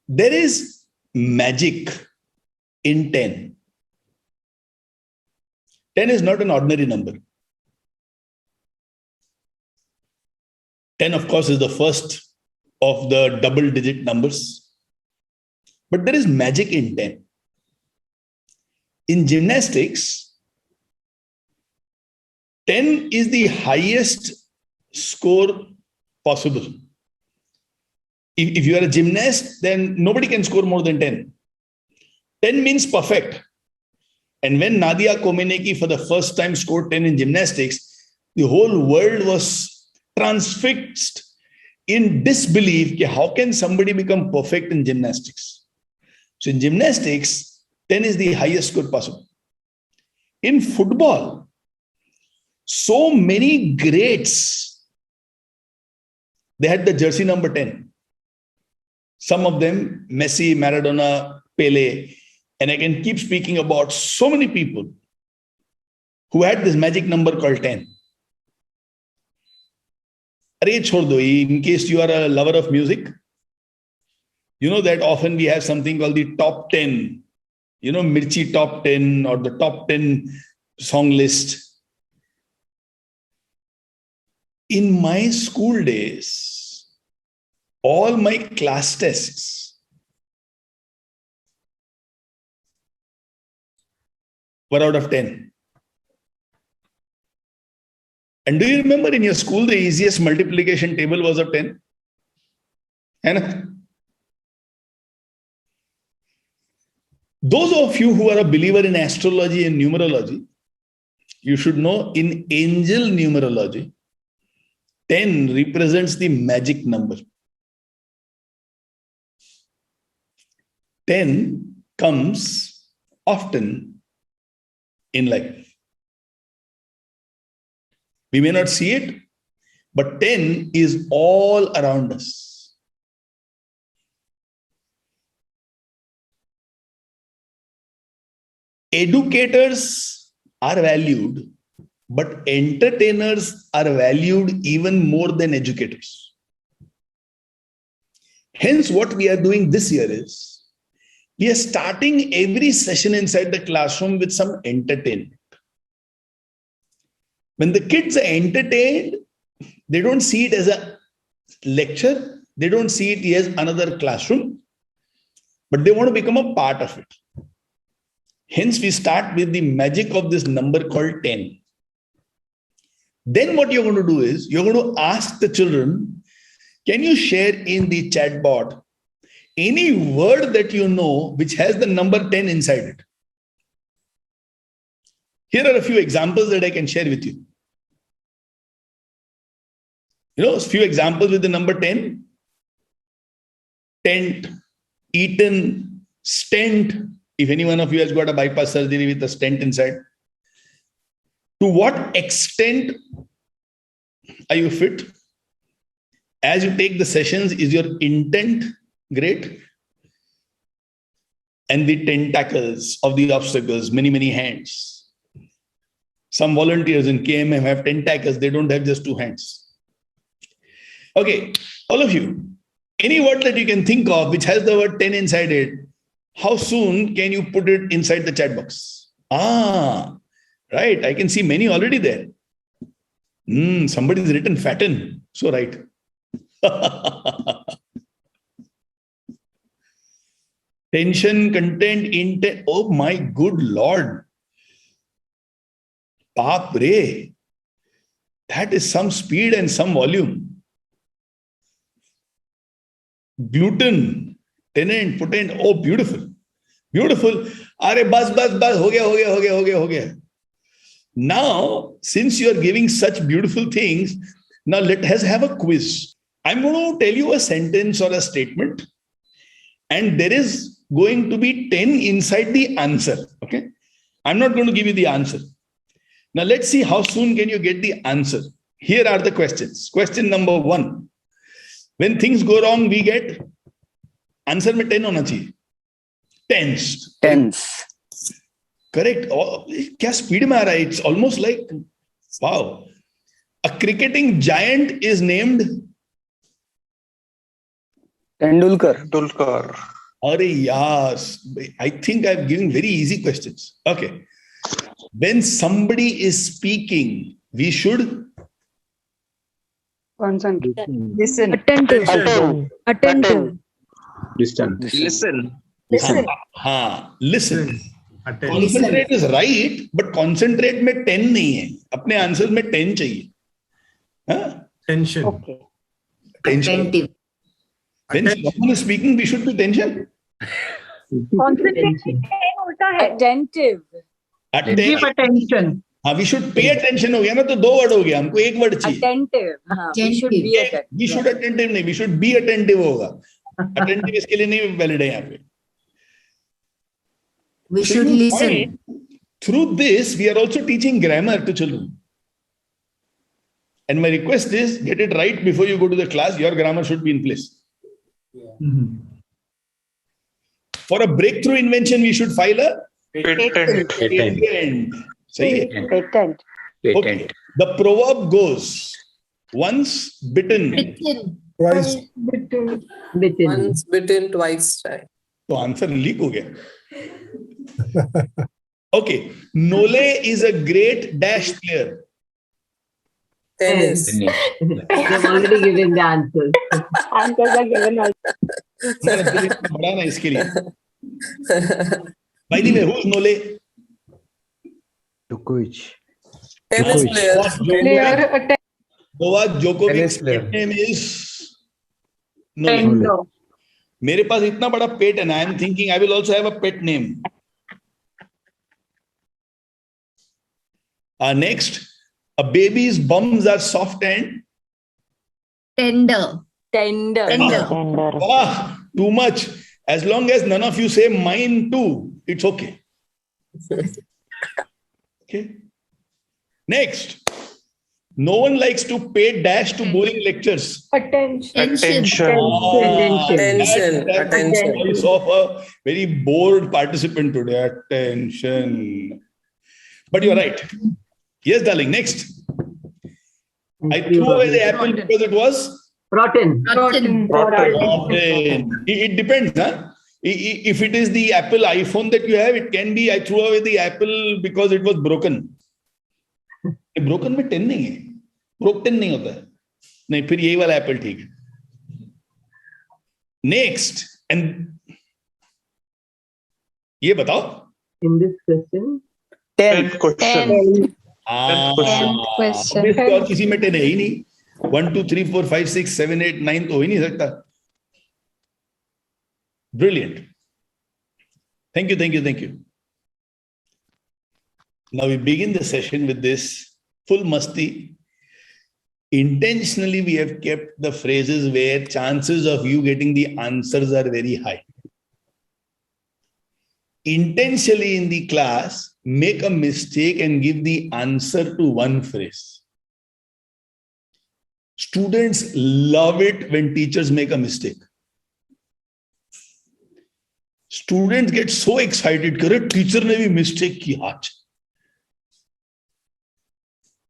There is magic in 10. 10 is not an ordinary number. 10, of course, is the first of the double-digit numbers. But there is magic in 10. In gymnastics, 10 is the highest score possible. If you are a gymnast, then nobody can score more than 10. 10 means perfect. And when Nadia Comaneci for the first time scored 10 in gymnastics, the whole world was transfixed in disbelief. How can somebody become perfect in gymnastics? So in gymnastics, 10 is the highest score possible. In football, so many greats, they had the jersey number 10. Some of them, Messi, Maradona, Pele, and I can keep speaking about so many people who had this magic number called 10. In case you are a lover of music, you know that often we have something called the top 10, Mirchi top 10 or the top 10 song list. In my school days, all my class tests were out of 10. And do you remember in your school, the easiest multiplication table was of 10? And those of you who are a believer in astrology and numerology, you should know in angel numerology, 10 represents the magic number. 10 comes often in life. We may not see it, but 10 is all around us. Educators are valued, but entertainers are valued even more than educators. Hence, what we are doing this year is, we are starting every session inside the classroom with some entertainment. When the kids are entertained, they don't see it as a lecture. They don't see it as another classroom, but they want to become a part of it. Hence, we start with the magic of this number called 10. Then what you're going to do is, you're going to ask the children, can you share in the chat board any word that you know which has the number 10 inside it? Here are a few examples that I can share with you. A few examples with the number 10. Tent, eaten, stent. If any one of you has got a bypass surgery with a stent inside. To what extent are you fit? As you take the sessions, is your intent great? And the tentacles of the obstacles, many, many hands. Some volunteers in KMM have tentacles. They don't have just 2 hands. Okay, all of you, any word that you can think of which has the word 10 inside it, how soon can you put it inside the chat box? Right. I can see many already there. Somebody's written fatten. So right. Tension, content, intent. Oh my good Lord. Baap re. That is some speed and some volume. Gluten, tenant, potent. Oh, beautiful. Beautiful. Are bas. Ho gaya. Now, since you are giving such beautiful things, now let us have a quiz. I'm going to tell you a sentence or a statement, and there is going to be 10 inside the answer. Okay. I'm not going to give you the answer. Now, let's see how soon can you get the answer. Here are the questions. Question number 1. When things go wrong, we get answer में 10 होना चाहिए. Tense. Correct. क्या speed में आ रहा है? It's almost like, wow. A cricketing giant is named Tendulkar. Yes, I think I'm giving very easy questions. Okay. When somebody is speaking, we should Concentrate. Listen. Attentive. Attention. Attentive. Listen. Listen. listen. Attention. Concentrate is right, but concentrate में 10 नहीं है. अपने answer में 10 चाहिए. हाँ? Tension. Okay. Tension. Attentive. When someone is speaking, we should be tension. Concentrate होता है. Attentive. Attention. attention. हाँ, we should pay attention हो गया ना, तो 2 वर्ड हो गया, हमको 1 वर्ड चाहिए. Attentive. हाँ, we should be attentive. We should attentive नहीं, we should be attentive होगा. Attentive इसके लिए नहीं valid है यहाँ पे. We should listen. Through this, we are also teaching grammar to children. And my request is, get it right before you go to the class. Your grammar should be in place. For a breakthrough invention, we should file a patent. Say it. Patent. Okay. The proverb goes, once bitten. Bitten. Twice. Once bitten, twice shy. तो answer leak हो गया. Okay. Nole is a great dash player. Tennis. They've already given the answers. Answers are given also. बड़ा ना इसके लिए. By the way, who's Nole? Djokovic. Tennis player. Novak Djokovic's Tennis player. pet name is Nole. मेरे पास इतना बड़ा पेट है ना, I am thinking I will also have a pet name. Next, a baby's bums are soft and Tender. Tender. too much. As long as none of you say mine too, it's okay. Okay. Next, no one likes to pay dash to boring lectures. Tension. Tension. Attention. Voice of a very bored participant today. Attention. But you're right. Yes, darling. Next. I threw away the apple because it was Rotten. Rotten. rotten. It depends, huh? If it is the Apple iPhone that you have, it can be I threw away the apple because it was broken. Broken में 10 नहीं है. Broken नहीं होता है. नहीं, फिर यही वाला एप्पल ठीक है. Next, and ये बताओ. In this question. 10 question. 10th question. Obviously, और किसी में 10 है ही नहीं. 1, 2, 3, 4, 5, 6, 7, 8, 9 तो हो ही नहीं सकता. Brilliant. Thank you, thank you, thank you. Now we begin the session with this full masti. Intentionally, we have kept the phrases where chances of you getting the answers are very high. Intentionally in the class, make a mistake and give the answer to one phrase. Students love it when teachers make a mistake. Students get so excited, correct? Teacher ने भी mistake की आज.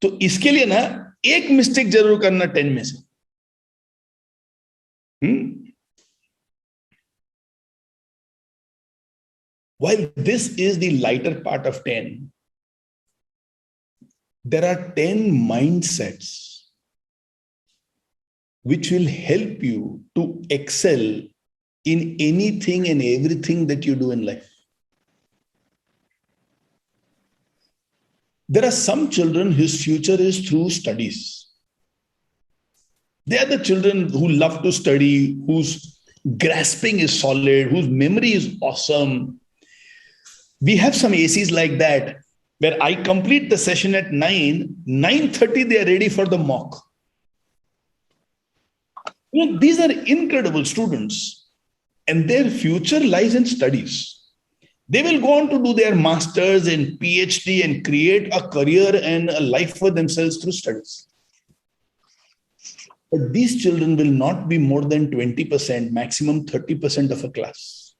तो इसके लिए ना एक mistake जरूर करना 10 में से. While this is the lighter part of 10, there are 10 mindsets which will help you to excel in anything and everything that you do in life. There are some children whose future is through studies. They are the children who love to study, whose grasping is solid, whose memory is awesome. We have some ACs like that, where I complete the session at 9:30, they are ready for the mock. You know, these are incredible students, and their future lies in studies. They will go on to do their masters and PhD and create a career and a life for themselves through studies. But these children will not be more than 20%, maximum 30% of a class.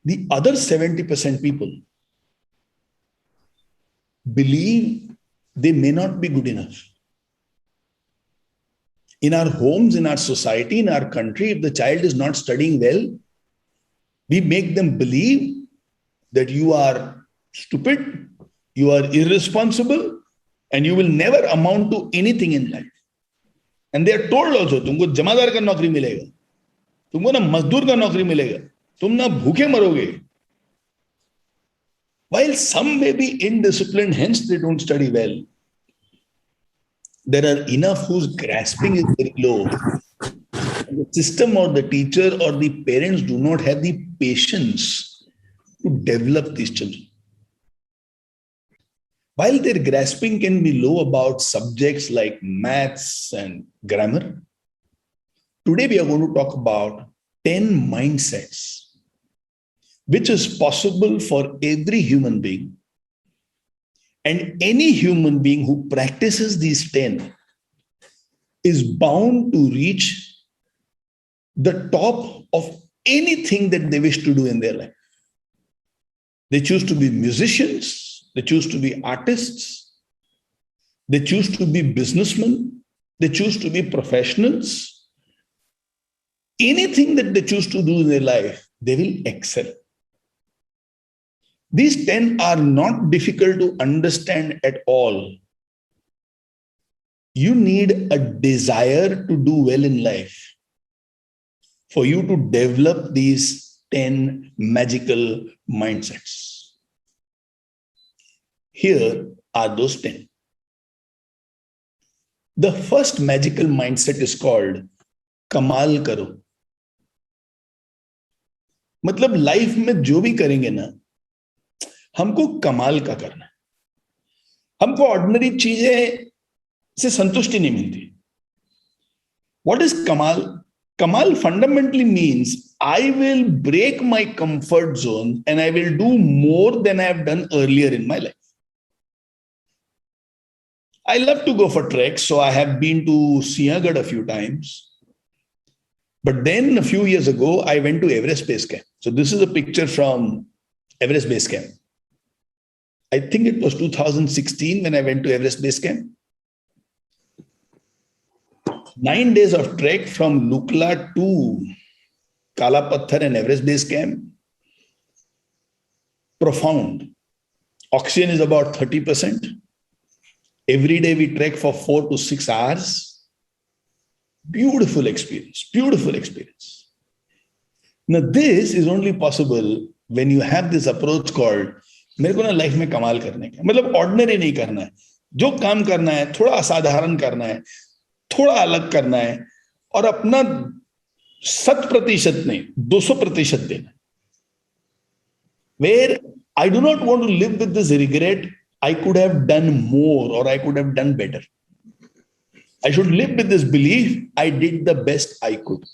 The other 70% people believe they may not be good enough. In our homes, in our society, in our country, if the child is not studying well, we make them believe that you are stupid, you are irresponsible, and you will never amount to anything in life. And they are told also, तुमको जमादार का नौकरी मिलेगा, तुमको ना मजदूर का नौकरी मिलेगा, तुम ना भूखे मरोगे. While some may be indisciplined, hence they don't study well, there are enough whose grasping is very low. The system or the teacher or the parents do not have the patience to develop these children. While their grasping can be low about subjects like maths and grammar, today we are going to talk about 10 mindsets which is possible for every human being. And any human being who practices these 10 is bound to reach the top of anything that they wish to do in their life. They choose to be musicians, they choose to be artists, they choose to be businessmen, they choose to be professionals. Anything that they choose to do in their life, they will excel. These 10 are not difficult to understand at all. You need a desire to do well in life for you to develop these 10 magical mindsets. Here are those 10. The first magical mindset is called कमाल करो. मतलब life में जो भी करेंगे ना, हमको कमाल का करना है. हमको ऑर्डिनरी चीजें से संतुष्टि नहीं मिलती. What is कमाल? कमाल fundamentally means I will break my comfort zone and I will do more than I have done earlier in my life. I love to go for treks, so I have been to Siaghad a few times. But then a few years ago, I went to Everest Base Camp. So this is a picture from Everest Base Camp. I think it was 2016 when I went to Everest Base Camp. 9 days of trek from Lukla to Kala Patthar and Everest Base Camp. Profound. Oxygen is about 30%. Every day we trek for 4 to 6 hours. Beautiful experience. Beautiful experience. Now this is only possible when you have this approach called मेरे को ना life में कमाल करने का, मतलब ordinary नहीं करना है. जो काम करना है थोड़ा असाधारण करना है, थोड़ा अलग करना है, और अपना 100% नहीं 200% देना. Where I do not want to live with this regret, I could have done more or I could have done better. I should live with this belief, I did the best I could.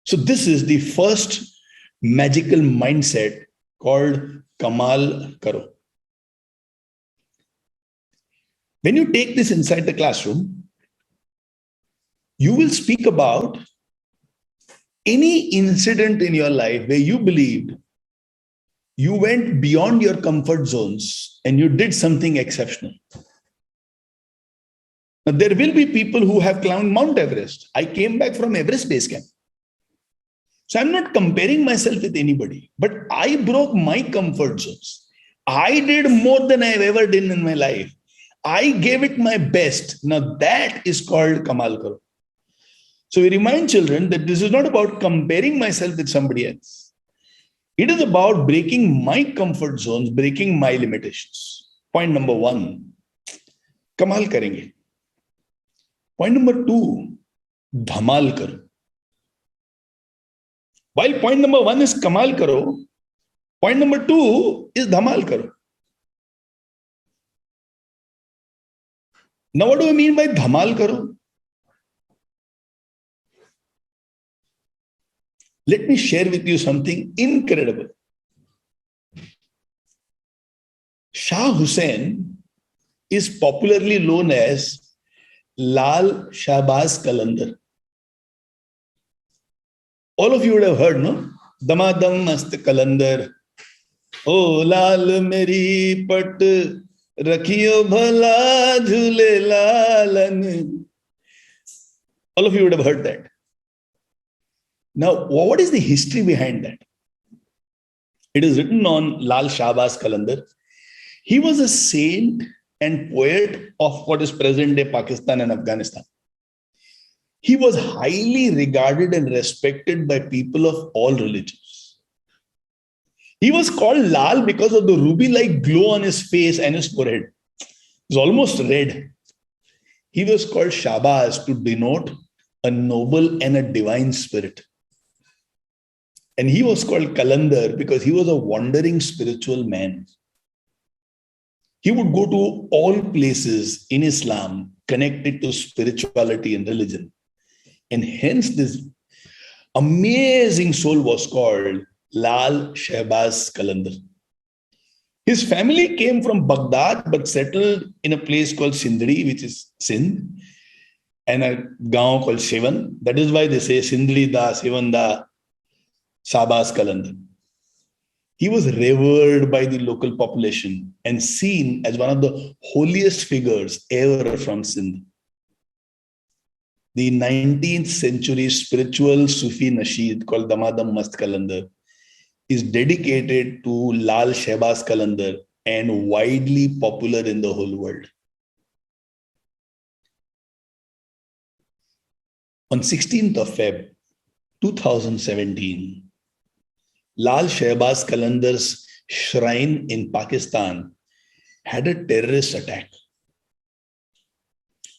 So this is the first magical mindset called Kamal Karo. When you take this inside the classroom, you will speak about any incident in your life where you believed you went beyond your comfort zones and you did something exceptional. Now, there will be people who have climbed Mount Everest. I came back from Everest Base Camp. So I'm not comparing myself with anybody, but I broke my comfort zones. I did more than I've ever done in my life. I gave it my best. Now that is called Kamal Karo. So we remind children that this is not about comparing myself with somebody else. It is about breaking my comfort zones, breaking my limitations. Point number 1, Kamal karenge. Point number 2, Dhamal karo. While point number 1 is Kamal karo, point number 2 is Dhamal karo. Now what do I mean by Dhamal karo? Let me share with you something incredible. Shah Hussain is popularly known as Lal Shahbaz Qalandar. All of you would have heard, no? Damadam Mast Qalandar. Oh, Lal Meri Pat Rakhiyo Bhala Jhule Lalan. All of you would have heard that. Now, what is the history behind that? It is written on Lal Shahbaz Qalandar. He was a saint and poet of what is present-day Pakistan and Afghanistan. He was highly regarded and respected by people of all religions. He was called Lal because of the ruby-like glow on his face and his forehead. It was almost red. He was called Shahbaz to denote a noble and a divine spirit. And he was called Qalandar because he was a wandering spiritual man. He would go to all places in Islam connected to spirituality and religion. And hence this amazing soul was called Lal Shahbaz Qalandar. His family came from Baghdad but settled in a place called Sindri, which is Sindh, and a gaon called Sivan. That is why they say Sindri da, Sivan da, Shahbaz Qalandar. He was revered by the local population and seen as one of the holiest figures ever from Sindh. The 19th century spiritual Sufi nasheed called Damadam Mast Qalandar is dedicated to Lal Shahbaz Qalandar and widely popular in the whole world. On 16th of Feb 2017, Lal Shahbaz Qalandar's shrine in Pakistan had a terrorist attack.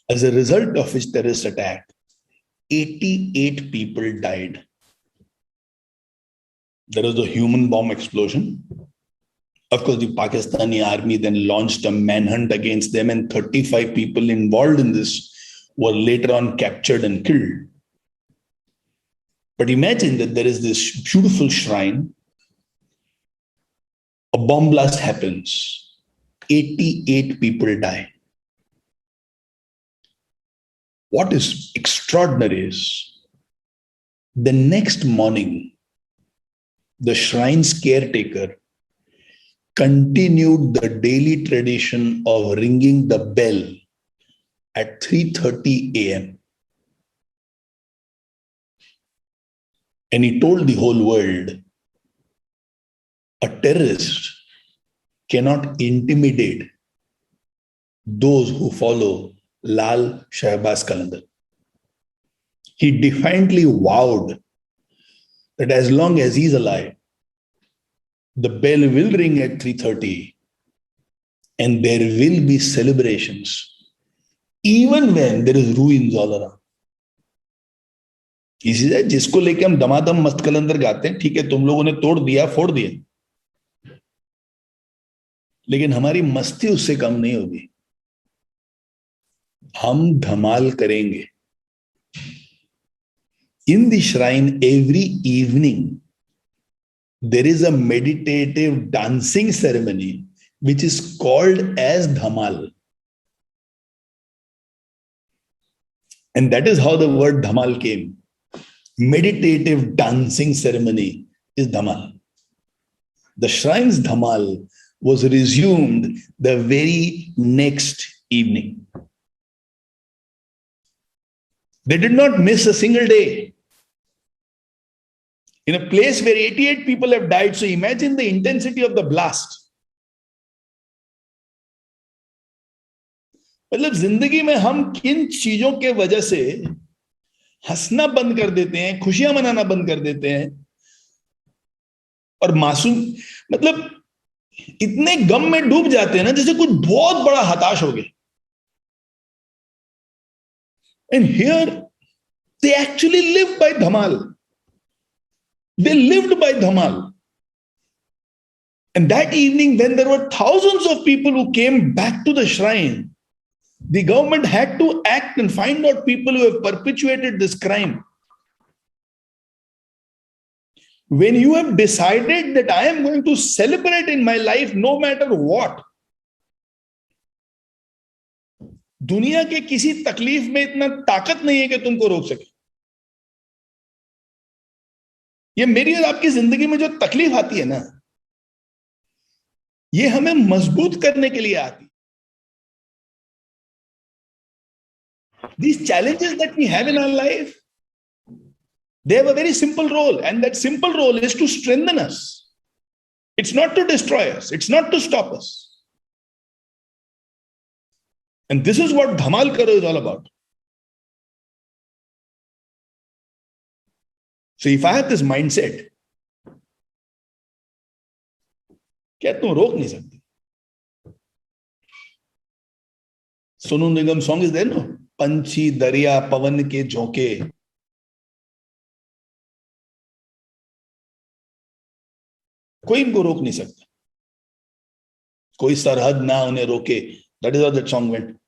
As a result of which terrorist attack, 88 people died. There was a human bomb explosion. Of course, the Pakistani army then launched a manhunt against them, and 35 people involved in this were later on captured and killed. But imagine that there is this beautiful shrine. A bomb blast happens. 88 people die. What is extraordinary is the next morning, the shrine's caretaker continued the daily tradition of ringing the bell at 3:30 a.m. And he told the whole world, a terrorist cannot intimidate those who follow Lal Shahbaz Qalandar. He defiantly vowed that as long as he's alive, the bell will ring at 3:30 and there will be celebrations, even when there is ruins all around. इसी जिसको लेके हम दमादम मस्त कलंदर गाते हैं, ठीक है, तुम लोगों ने तोड़ दिया, फोड़ दिया, लेकिन हमारी मस्ती उससे कम नहीं होगी. हम धमाल करेंगे. In the shrine, every evening, there is a meditative dancing ceremony which is called as Dhamal. And that is how the word Dhamal came. Meditative dancing ceremony is Dhamal. The shrine's Dhamal was resumed the very next evening. They did not miss a single day. In a place where 88 people have died, so imagine the intensity of the blast. मतलब जिंदगी में हम किन चीजों के वजह से हंसना बंद कर देते हैं, खुशियां मनाना बंद कर देते हैं, और मासूम मतलब इतने गम में डूब जाते हैं ना, जैसे कुछ बहुत बड़ा हताश हो गया. And here they actually lived by Dhamal. They lived by Dhamal. And that evening, when there were thousands of people who came back to the shrine, the government had to act and find out people who have perpetuated this crime. When you have decided that I am going to celebrate in my life no matter what, दुनिया के किसी तकलीफ में इतना ताकत नहीं है कि तुमको रोक सके. ये मेरी और आपकी जिंदगी में जो तकलीफ आती है ना, ये हमें मजबूत करने के लिए आती है. These challenges that we have in our life, they have a very simple role, and that simple role is to strengthen us. It's not to destroy us. It's not to stop us. And this is what Dhamal Karo is all about. So if I have this mindset, क्या तुम रोक नहीं सकते? Sonu Nigam song is there, no? पंछी दरिया पवन के झोंके, कोई इनको रोक नहीं सकता, कोई सरहद ना उन्हें रोके. That is how that song went.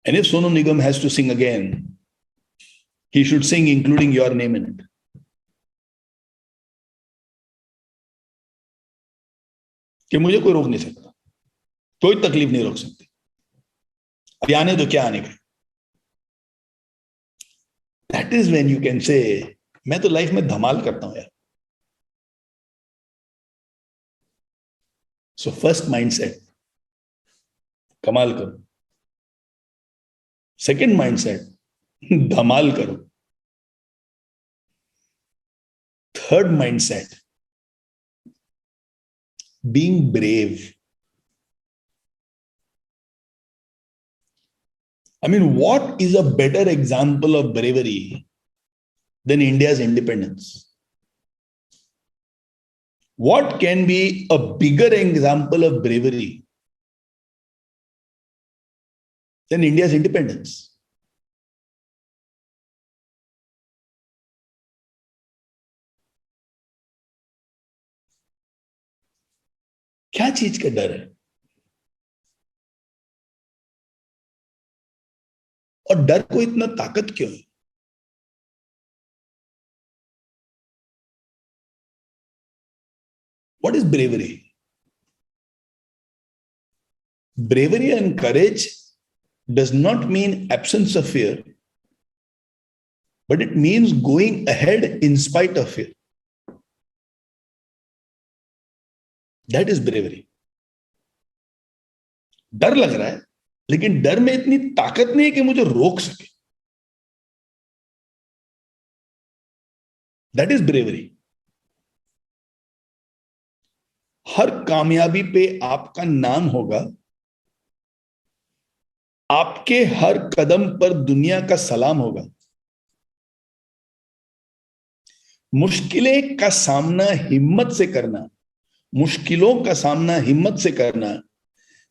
And if Sonu Nigam has to sing again, he should sing including your name in it. कि मुझे कोई रोक नहीं सकता, कोई तकलीफ नहीं रोक सकती. अभी आने तो क्या आने का. That is when you can say, मैं तो लाइफ में धमाल करता हूं यार. So first mindset, कमाल करो. Second mindset, धमाल करो. Third mindset, being brave. I mean, what is a better example of bravery than India's independence? What can be a bigger example of bravery than India's independence? क्या चीज का डर है? और डर को इतना ताकत क्यों है? What is bravery? Bravery and courage does not mean absence of fear, but it means going ahead in spite of fear. That is bravery. डर लग रहा है, लेकिन डर में इतनी ताकत नहीं है कि मुझे रोक सके. That is bravery. हर कामयाबी पे आपका नाम होगा, आपके हर कदम पर दुनिया का सलाम होगा. मुश्किलें का सामना हिम्मत से करना, मुश्किलों का सामना हिम्मत से करना,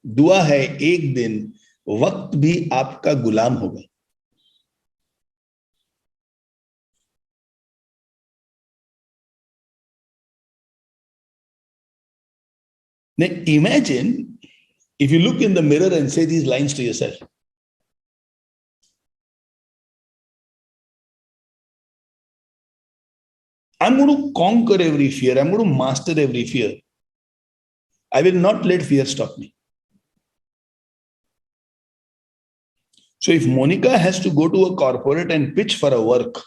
दुआ है एक दिन वक्त भी आपका गुलाम होगा. Now imagine if you look in the mirror and say these lines to yourself. I'm going to conquer every fear. I'm going to master every fear. I will not let fear stop me. So if Monica has to go to a corporate and pitch for a work,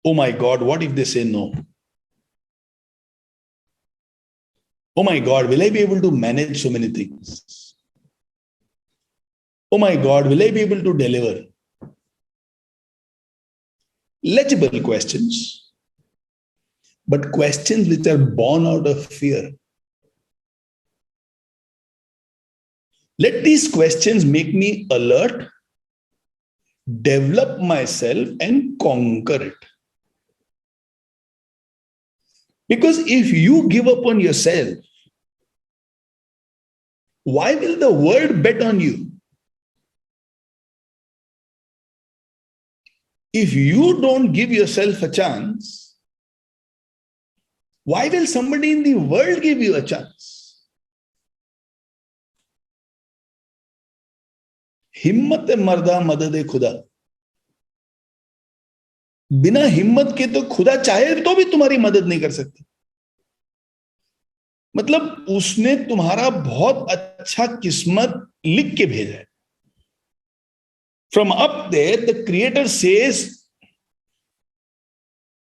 oh my God, what if they say no? Oh my God, will I be able to manage so many things? Oh my God, will I be able to deliver? Legible questions, but questions which are born out of fear. Let these questions make me alert, develop myself, and conquer it. Because if you give up on yourself, why will the world bet on you? If you don't give yourself a chance, why will somebody in the world give you a chance? हिम्मत मर्दा मदद खुदा. बिना हिम्मत के तो खुदा चाहे तो भी तुम्हारी मदद नहीं कर सकती. मतलब उसने तुम्हारा बहुत अच्छा किस्मत लिख के भेजा है. From up there, the Creator says,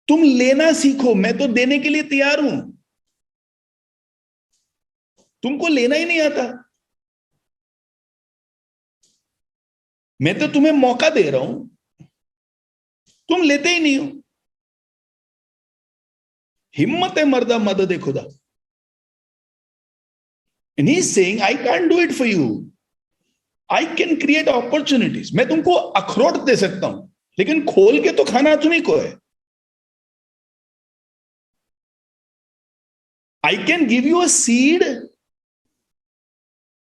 तुम लेना सीखो, मैं तो देने के लिए तैयार हूं. तुमको लेना ही नहीं आता, मैं तो तुम्हें मौका दे रहा हूं, तुम लेते ही नहीं हो। हिम्मत है मर्दा मदद है खुदा। And he's saying, I can't do it for you. I can create opportunities. मैं तुमको अखरोट दे सकता हूं, लेकिन खोल के तो खाना तुम्ही को है। I can give you a seed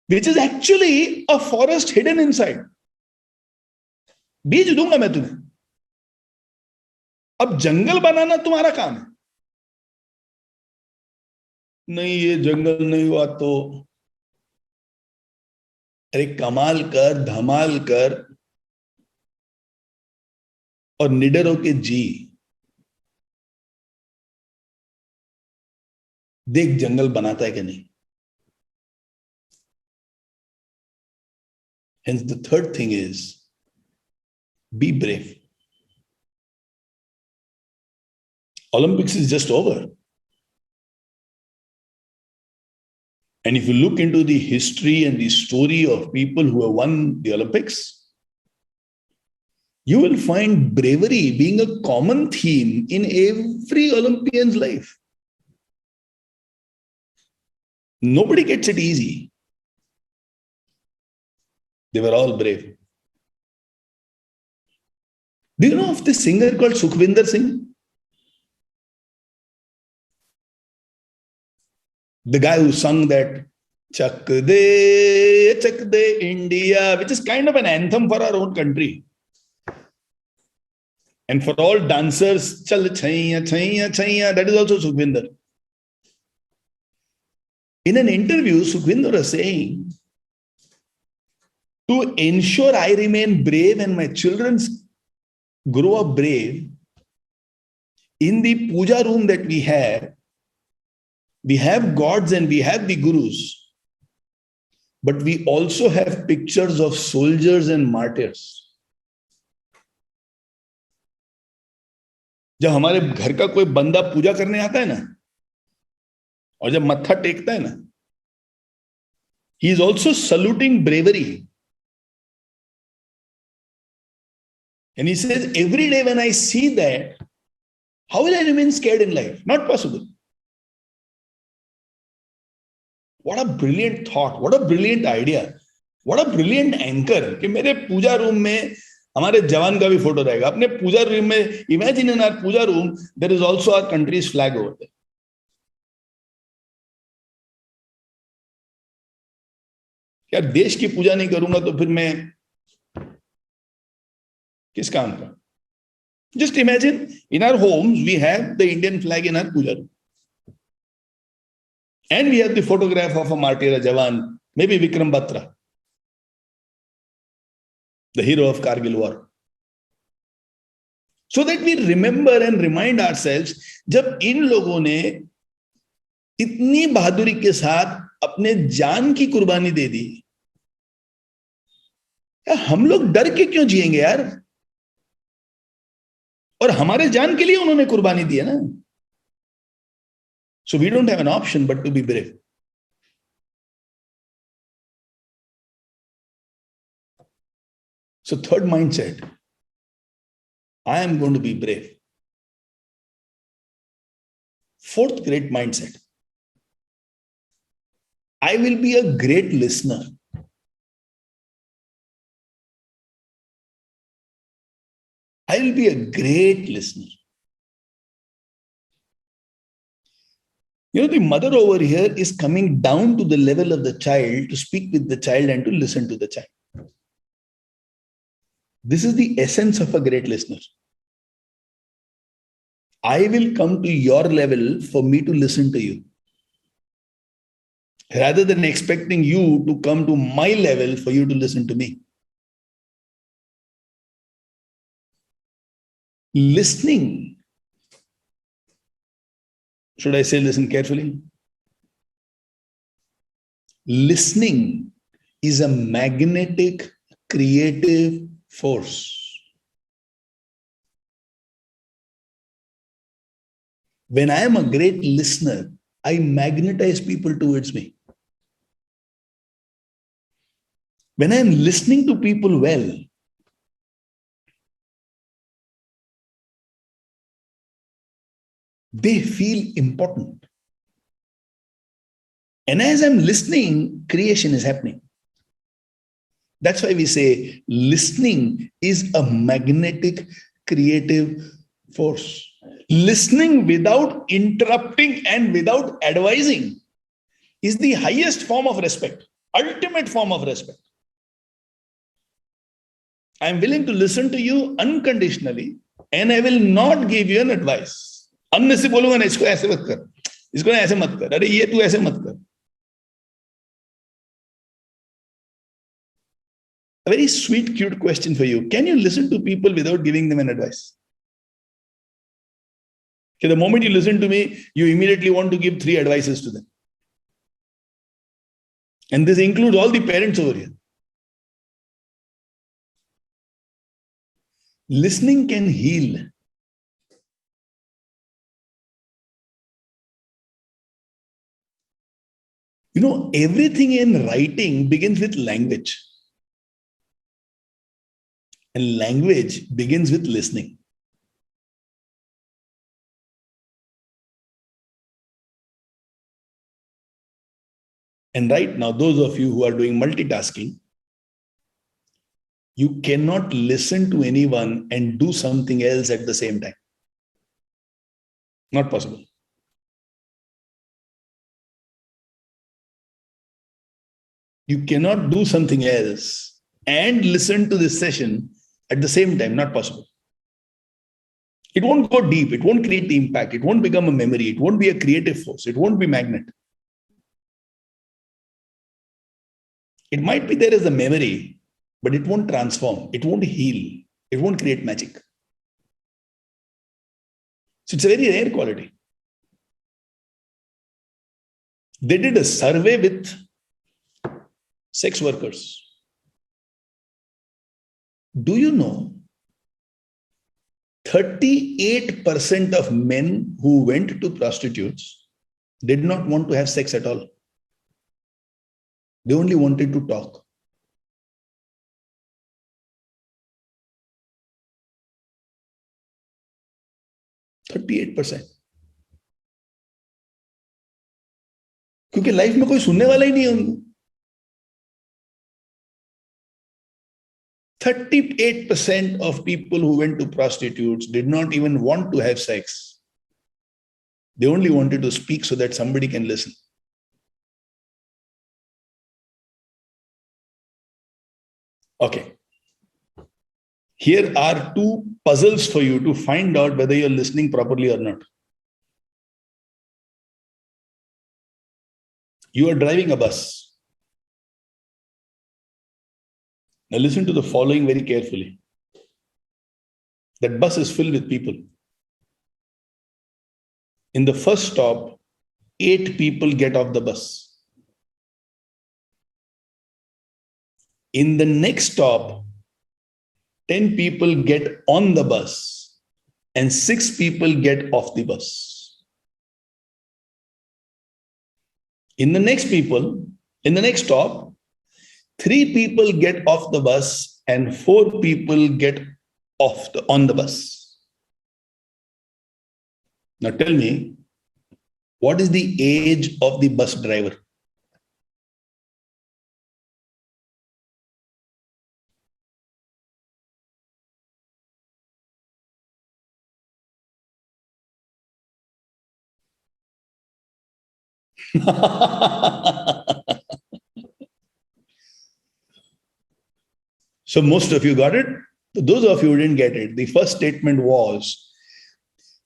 which is actually a forest hidden inside. बीज दूंगा मैं तुम्हें। अब जंगल बनाना तुम्हारा काम है। नहीं, ये जंगल नहीं हुआ तो अरे कमाल कर, धमाल कर और निडर होके जी। देख जंगल बनाता है कि नहीं। Hence the third thing is be brave. Olympics is just over. And if you look into the history and the story of people who have won the Olympics, you will find bravery being a common theme in every Olympian's life. Nobody gets it easy. They were all brave. Do you know of this singer called Sukhvinder Singh? The guy who sung that Chak De India, which is kind of an anthem for our own country. And for all dancers, Chal Chaiya, Chaiya, Chaiya, that is also Sukhvinder. In an interview, Sukhvinder was saying, to ensure I remain brave and my children grow up brave, in the puja room that we have gods and we have the gurus, but we also have pictures of soldiers and martyrs. जब हमारे घर का कोई बंदा पूजा करने आता है ना, और जब मत्था टेकता है ना, he is also saluting bravery. And he says, every day when I see that, how will I remain scared in life? Not possible. What a brilliant thought. What a brilliant idea. What a brilliant anchor. कि मेरे पूजा room में हमारे जवान का भी photo रहेगा। अपने puja room में, imagine in our puja room, there is also our country's flag over there. यार देश की पूजा नहीं करूंगा तो फिर मैं किस काम का? Just imagine, in our homes, we have the Indian flag in our puja room. And we have the photograph of a martyr, a Jawan, maybe Vikram Batra, the hero of Kargil war. So that we remember and remind ourselves, जब इन लोगों ने इतनी बहादुरी के साथ अपने जान की कुर्बानी दे दी, हम लोग डर के क्यों जिएंगे यार? और हमारे जान के लिए उन्होंने कुर्बानी दी है ना. So we don't have an option but to be brave. So third mindset, I am going to be brave. Fourth great mindset, I will be a great listener. I will be a great listener. You know, the mother over here is coming down to the level of the child to speak with the child and to listen to the child. This is the essence of a great listener. I will come to your level for me to listen to you, rather than expecting you to come to my level for you to listen to me. Listening. Should I say listen carefully? Listening is a magnetic, creative force. When I am a great listener, I magnetize people towards me. When I am listening to people well, They feel important. And as I'm listening, creation is happening. That's why we say listening is a magnetic creative force. Listening without interrupting and without advising is the highest form of respect, ultimate form of respect. I'm willing to listen to you unconditionally and I will not give you an advice. अन्य से बोलूंगा ना इसको ऐसे मत कर, इसको ऐसे मत कर, अरे ये तू ऐसे मत कर. A very sweet, cute question for you. Can you listen to people without giving them an advice? Okay, the moment you listen to me, you immediately want to give 3 advices to them. And this includes all the parents over here. Listening can heal. You know, everything in writing begins with language. And language begins with listening. And right now, those of you who are doing multitasking, you cannot listen to anyone and do something else at the same time. Not possible. You cannot do something else and listen to this session at the same time. Not possible. It won't go deep. It won't create the impact. It won't become a memory. It won't be a creative force. It won't be magnet. It might be there as a memory, but it won't transform. It won't heal. It won't create magic. So it's a very rare quality. They did a survey with sex workers. Do you know 38% of men who went to prostitutes did not want to have sex at all? They only wanted to talk. %38. क्योंकि life में कोई सुनने वाला ही नहीं है उनको. 38% of people who went to prostitutes did not even want to have sex. They only wanted to speak so that somebody can listen. Okay. Here are 2 puzzles for you to find out whether you're listening properly or not. You are driving a bus. Now listen to the following very carefully. That bus is filled with people. In the first stop, 8 people get off the bus. In the next stop, 10 people get on the bus and 6 people get off the bus. In the next stop, 3 people get off the bus and 4 people get on the bus. Now tell me, what is the age of the bus driver? So most of you got it. Those of you who didn't get it, the first statement was,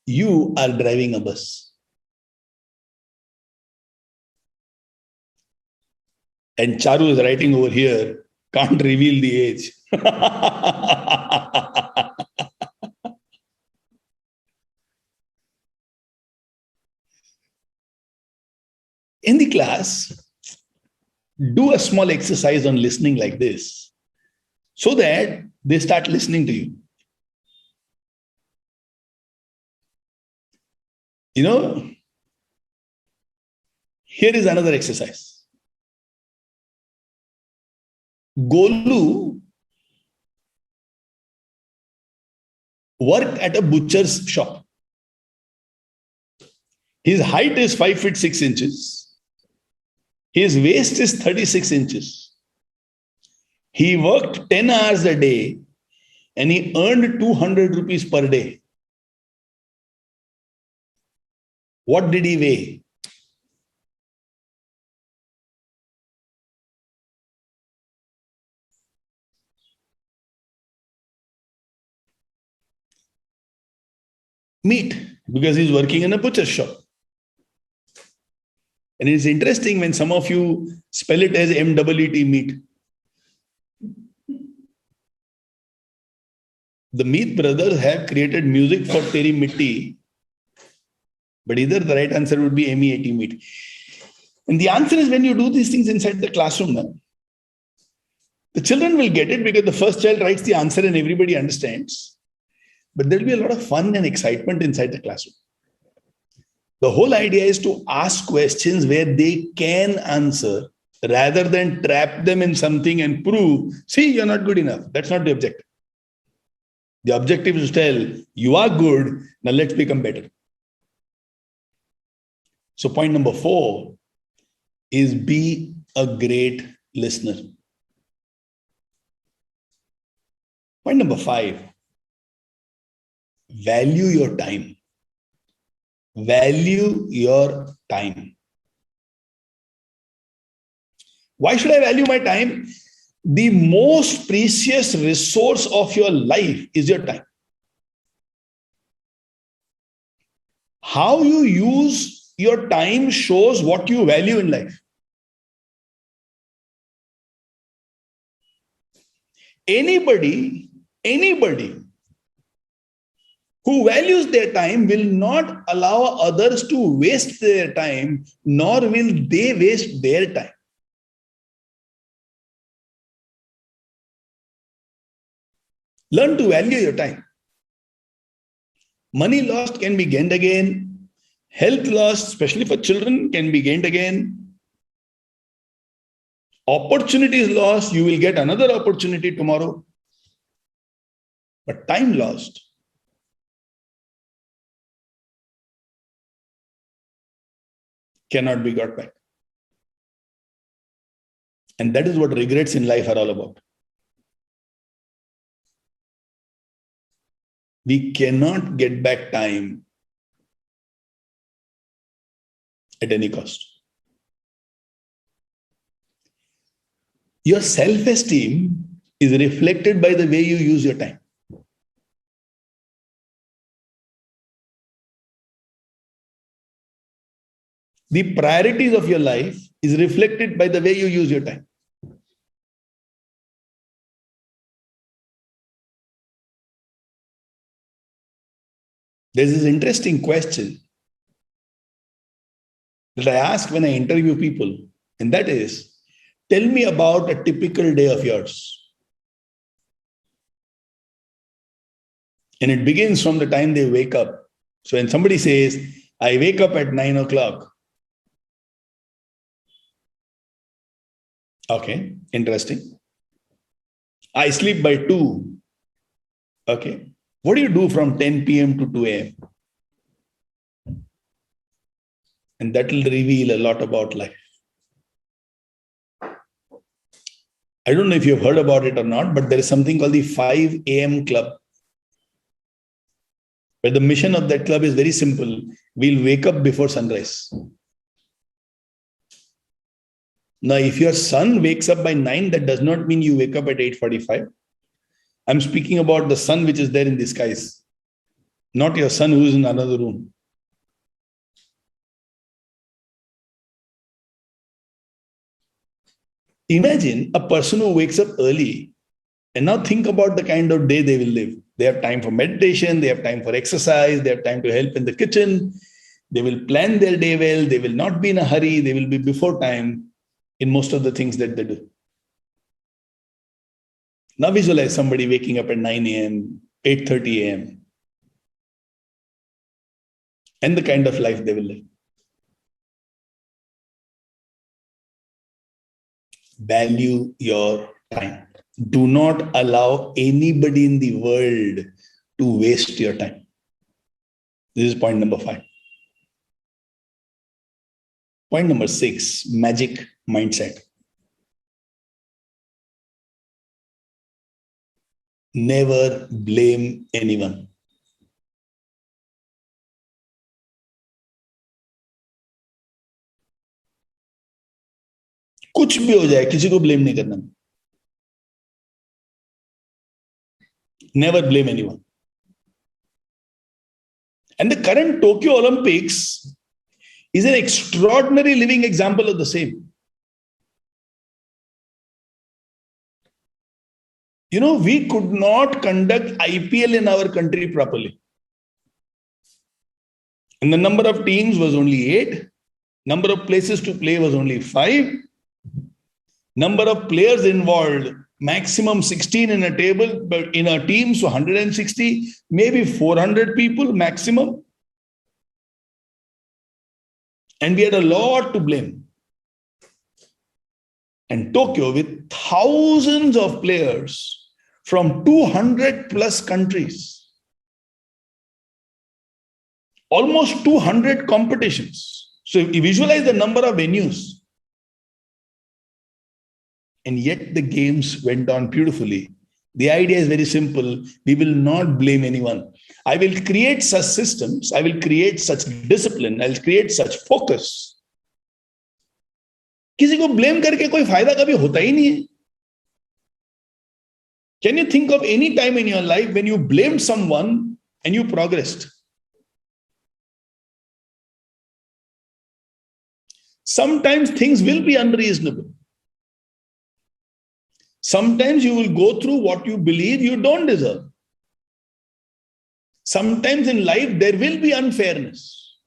you are driving a bus. And Charu is writing over here, can't reveal the age. In the class, do a small exercise on listening like this so that they start listening to you. You know, here is another exercise. Golu worked at a butcher's shop. His height is 5 feet 6 inches. His waist is 36 inches. He worked 10 hours a day and he earned 200 rupees per day. What did he weigh? Meat, because he's working in a butcher shop. And it's interesting when some of you spell it as MWT, meat. The Meat brothers have created music for Teri Mitti, but either the right answer would be MEAT, meat. And the answer is, when you do these things inside the classroom, the children will get it because the first child writes the answer and everybody understands. But there'll be a lot of fun and excitement inside the classroom. The whole idea is to ask questions where they can answer rather than trap them in something and prove, see, you're not good enough. That's not the objective. The objective is to tell, you are good, now let's become better. So point number 4 is be a great listener. Point number 5, value your time. Value your time. Why should I value my time? The most precious resource of your life is your time. How you use your time shows what you value in life. Anybody who values their time will not allow others to waste their time, nor will they waste their time. Learn to value your time. Money lost can be gained again. Health lost, especially for children, can be gained again. Opportunities lost, you will get another opportunity tomorrow. But time lost, cannot be got back. And that is what regrets in life are all about. We cannot get back time at any cost. Your self-esteem is reflected by the way you use your time. The priorities of your life is reflected by the way you use your time. There's this interesting question that I ask when I interview people, and that is, tell me about a typical day of yours. And it begins from the time they wake up. So when somebody says, I wake up at 9 o'clock. Okay, interesting. I sleep by 2. Okay. What do you do from 10 p.m. to 2 a.m.? And that will reveal a lot about life. I don't know if you've heard about it or not, but there is something called the 5 a.m. club. Where the mission of that club is very simple. We'll wake up before sunrise. Now, if your son wakes up by 9, that does not mean you wake up at 8:45. I'm speaking about the sun which is there in the skies, not your son who is in another room. Imagine a person who wakes up early and now think about the kind of day they will live. They have time for meditation, they have time for exercise, they have time to help in the kitchen. They will plan their day well, they will not be in a hurry, they will be before time in most of the things that they do. Now visualize somebody waking up at 9 a.m., 8:30 a.m. and the kind of life they will live. Value your time. Do not allow anybody in the world to waste your time. This is point number 5. Point number 6, magic mindset. Never blame anyone. कुछ भी हो जाए, किसी को blame नहीं करना. Never blame anyone. And the current Tokyo Olympics is an extraordinary living example of the same. You know, we could not conduct IPL in our country properly. And the number of teams was only 8. Number of places to play was only 5. Number of players involved, maximum 16 in a table, but in a team, so 160, maybe 400 people maximum. And we had a lot to blame. And Tokyo, with thousands of players from 200 plus countries, almost 200 competitions. So you visualize the number of venues. And yet the games went on beautifully. The idea is very simple. We will not blame anyone. I will create such systems. I will create such discipline. I will create such focus. किसी को blame करके कोई फायदा कभी होता ही नहीं है. Can you think of any time in your life when you blamed someone and you progressed? Sometimes things will be unreasonable. Sometimes you will go through what you believe you don't deserve. Sometimes in life there will be unfairness.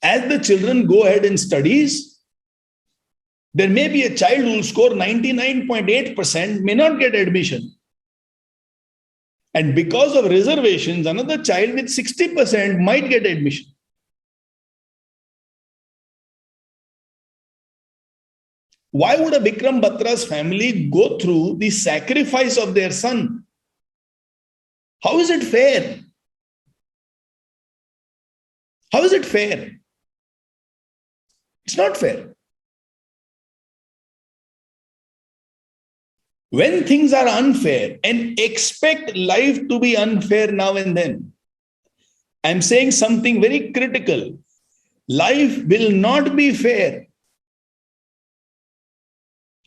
As the children go ahead in studies, there may be a child who will score 99.8%, may not get admission. And because of reservations, another child with 60% might get admission. Why would a Vikram Batra's family go through the sacrifice of their son? How is it fair? How is it fair? It's not fair. When things are unfair and expect life to be unfair now and then, I'm saying something very critical. Life will not be fair.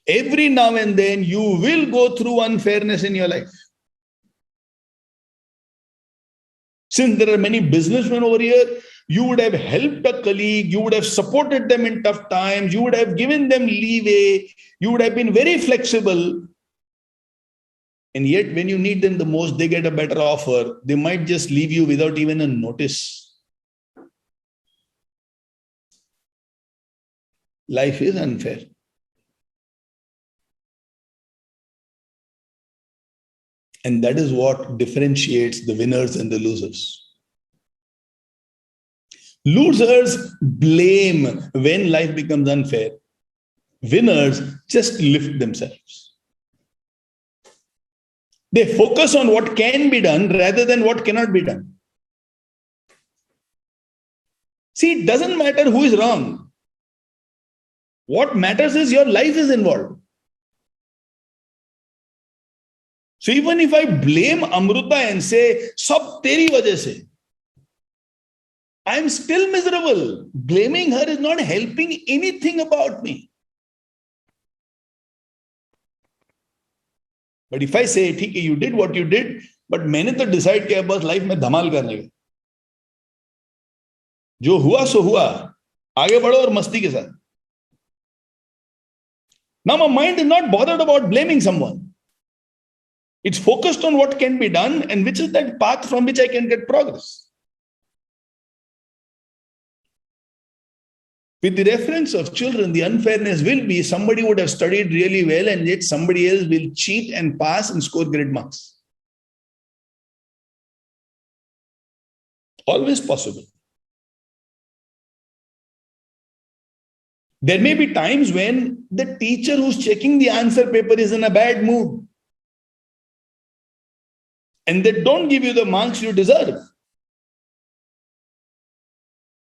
Every now and then you will go through unfairness in your life. Since there are many businessmen over here, you would have helped a colleague, you would have supported them in tough times, you would have given them leeway, you would have been very flexible. And yet when you need them the most, they get a better offer. They might just leave you without even a notice. Life is unfair. And that is what differentiates the winners and the losers. Losers blame when life becomes unfair. Winners just lift themselves. They focus on what can be done rather than what cannot be done. See, it doesn't matter who is wrong. What matters is your life is involved. So even if I blame Amruta and say, "Sab teri wajah se," I'm still miserable. Blaming her is not helping anything about me. But if I say, "ठीक है, you did what you did, but मैंने तो decide किया बस life में धमाल करने का. जो हुआ सो हुआ. आगे बढ़ो और मस्ती के साथ." Now my mind is not bothered about blaming someone. It's focused on what can be done and which is that path from which I can get progress. With the reference of children, the unfairness will be somebody would have studied really well and yet somebody else will cheat and pass and score great marks. Always possible. There may be times when the teacher who's checking the answer paper is in a bad mood. And they don't give you the marks you deserve.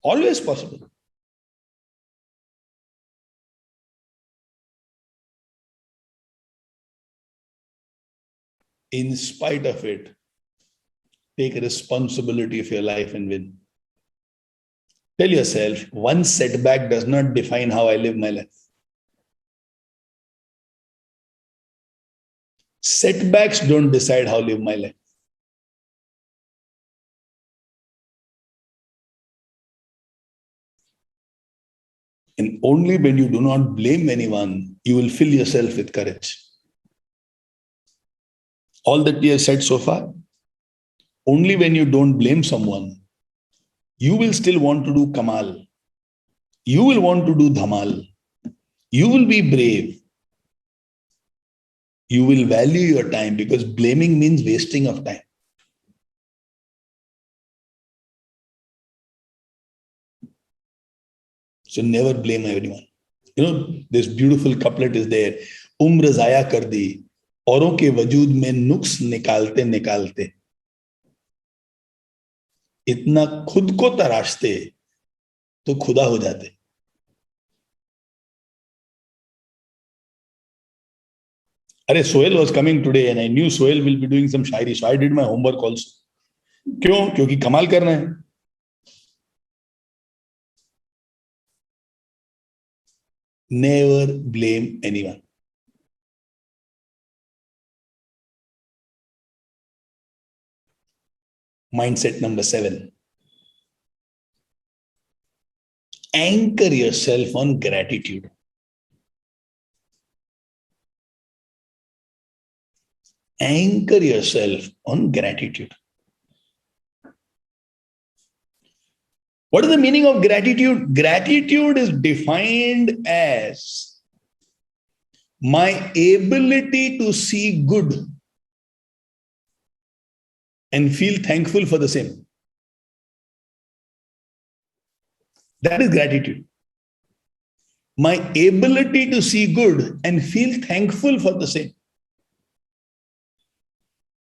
Always possible. In spite of it, take responsibility of your life and win. Tell yourself, one setback does not define how I live my life. Setbacks don't decide how I live my life. And only when you do not blame anyone, you will fill yourself with courage. All that we have said so far, only when you don't blame someone, you will still want to do Kamal. You will want to do Dhamal. You will be brave. You will value your time, because blaming means wasting of time. So never blame anyone. You know, this beautiful couplet is there. उम्र ज़ाया कर दी, औरों के वजूद में नुक्स निकालते निकालते, इतना खुद को तराशते तो खुदा हो जाते. अरे Sohail was coming today and I knew Sohail will be doing some Shayari, so I did my homework also. क्यों? क्योंकि कमाल करना है. Never blame anyone. Mindset number 7. Anchor yourself on gratitude. Anchor yourself on gratitude. What is the meaning of gratitude? Gratitude is defined as my ability to see good and feel thankful for the same. That is gratitude. My ability to see good and feel thankful for the same.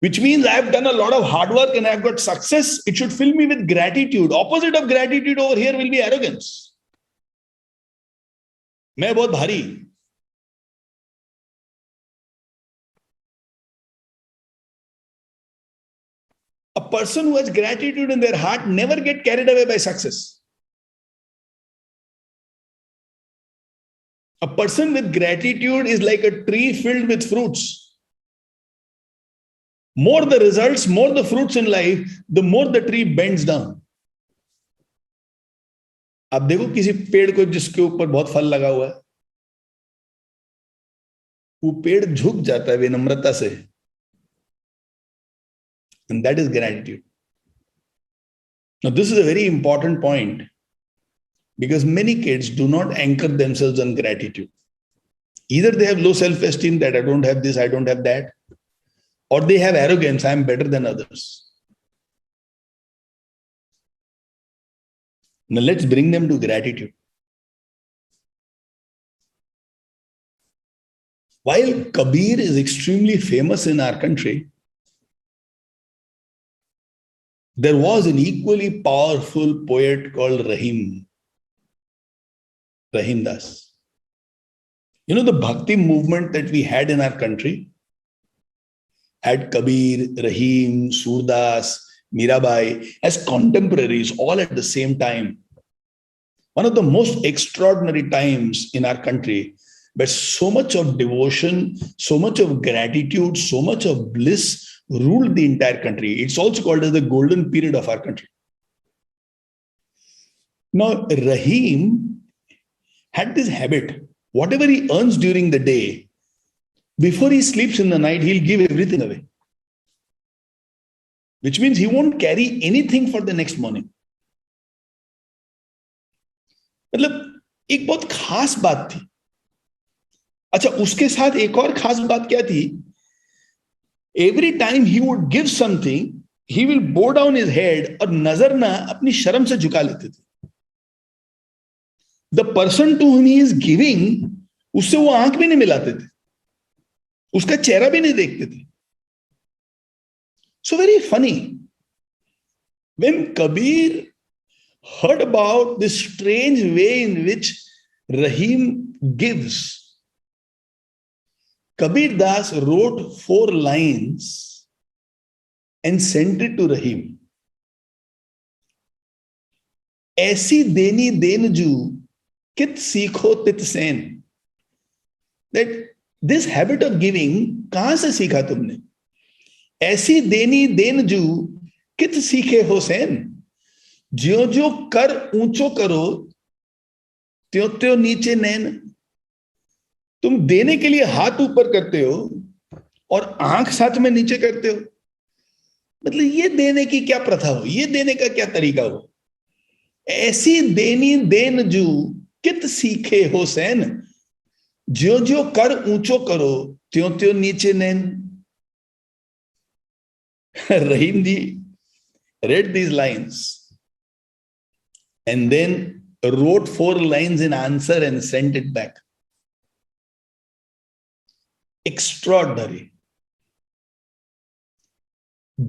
Which means I've done a lot of hard work and I've got success. It should fill me with gratitude. Opposite of gratitude over here will be arrogance. मैं बहुत भारी. A person who has gratitude in their heart never get carried away by success. A person with gratitude is like a tree filled with fruits. More the results, more the fruits in life, the more the tree bends down. आप देखो किसी पेड़ को जिसके ऊपर बहुत फल लगा हुआ है, वो पेड़ झुक जाता है विनम्रता से. And that is gratitude. Now this is a very important point, because many kids do not anchor themselves on gratitude. Either they have low self-esteem that I don't have this, I don't have that, or they have arrogance, I am better than others. Now let's bring them to gratitude. While Kabir is extremely famous in our country, there was an equally powerful poet called Rahim Das. You know, the Bhakti movement that we had in our country had Kabir, Rahim, Surdas, Mirabai as contemporaries all at the same time. One of the most extraordinary times in our country, where so much of devotion, so much of gratitude, so much of bliss ruled the entire country. It's also called as the golden period of our country. Now, Rahim had this habit. Whatever he earns during the day, before he sleeps in the night, he'll give everything away. Which means he won't carry anything for the next morning. मतलब एक बहुत खास बात थी. अच्छा, उसके साथ एक और खास बात क्या थी? Every time he would give something, he will bow down his head और नजर ना अपनी शर्म से झुका लेते थे. The person to whom he is giving, उससे वो आंख भी नहीं मिलाते थे, उसका चेहरा भी नहीं देखते थे. So very funny. When Kabir heard about this strange way in which Rahim gives. Kabir Das wrote 4 lines and sent it to Rahim. ऐसी देनी देनजू कित सीखो तित Sen. That this habit of giving, कहां से सीखा तुमने? ऐसी देनी देनजू कित सीखे हो सेन. ज्यो ज्यो कर ऊंचो करो त्यों त्यों नीचे नैन. तुम देने के लिए हाथ ऊपर करते हो और आंख साथ में नीचे करते हो. मतलब ये देने की क्या प्रथा हो, ये देने का क्या तरीका हो. ऐसी देनी देन जू कित सीखे हो सैन. ज्यो ज्यो कर ऊंचो करो त्यों त्यों नीचे नैन. Rahim ji read these lines and then wrote 4 lines in answer and sent it back. Extraordinary.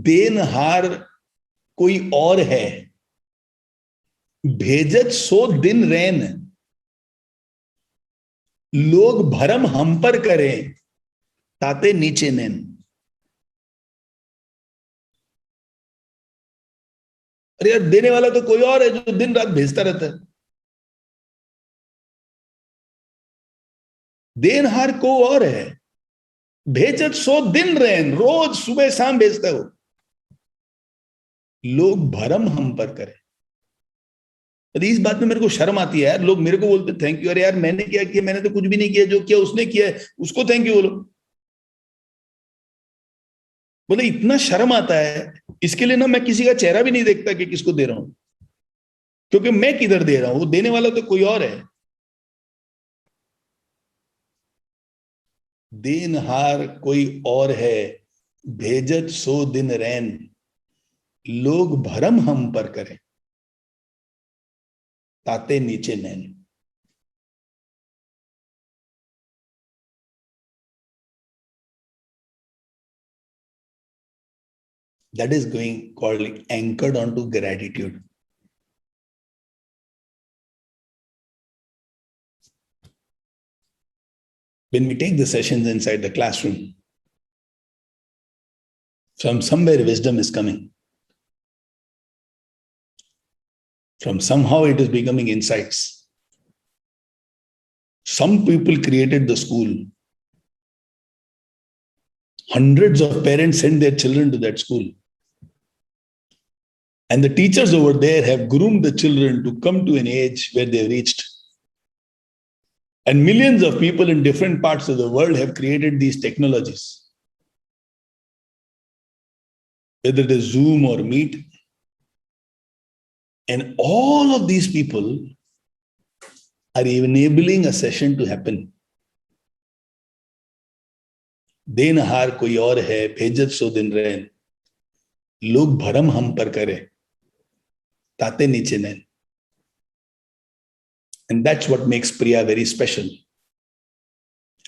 देनहार कोई और है, भेजत 100 दिन रैन. लोग भरम हम पर करें ताते नीचे नैन. अरे यार, देने वाला तो कोई और है जो दिन रात भेजता रहता है. देनहार को और है, भेजत 100 दिन रैन. रोज सुबह शाम भेजता है वो. लोग भरम हम पर करें. अरे इस बात में मेरे को शर्म आती है यार. लोग मेरे को बोलते थैंक यू. अरे यार, मैंने क्या किया? मैंने तो कुछ भी नहीं किया. जो किया उसने किया है, उसको थैंक यू बोलो. बोले इतना शर्म आता है. इसके लिए ना मैं किसी का चेहरा भी नहीं देखता कि किसको दे रहा हूं, क्योंकि मैं किधर दे रहा हूं. वो देने वाला तो कोई और है. देनहार कोई और है, भेजत 100 दिन रैन. लोग भरम हम पर करें ताते नीचे नैन. That is going called anchored onto gratitude. When we take the sessions inside the classroom, from somewhere wisdom is coming. From somehow it is becoming insights. Some people created the school. Hundreds of parents send their children to that school. And the teachers over there have groomed the children to come to an age where they've reached. And millions of people in different parts of the world have created these technologies. Whether it is Zoom or Meet. And all of these people are enabling a session to happen. देनहार कोई और है, भेजत 100 दिन रैन. लोग भरम हम पर करें ताते नीचे नैन. And that's what makes Priya very special.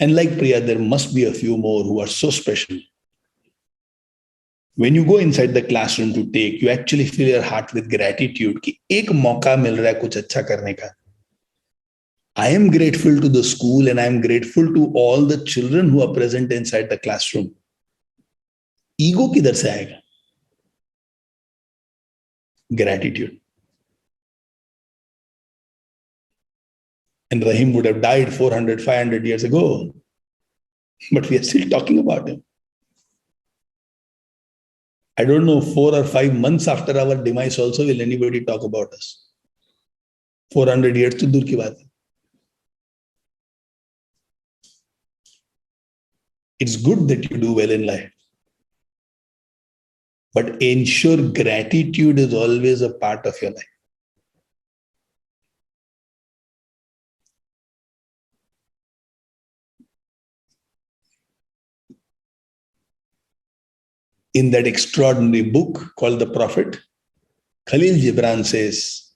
And like Priya, there must be a few more who are so special. When you go inside the classroom to take, you actually fill your heart with gratitude कि एक मौका मिल रहा है कुछ अच्छा करने का. I am grateful to the school and I am grateful to all the children who are present inside the classroom. Ego किधर से आएगा? Gratitude. And Rahim would have died 400, 500 years ago. But we are still talking about him. I don't know, 4 or 5 months after our demise also will anybody talk about us. 400 years to दूर की बात है. It's good that you do well in life. But ensure gratitude is always a part of your life. In that extraordinary book called The Prophet, Khalil Gibran says,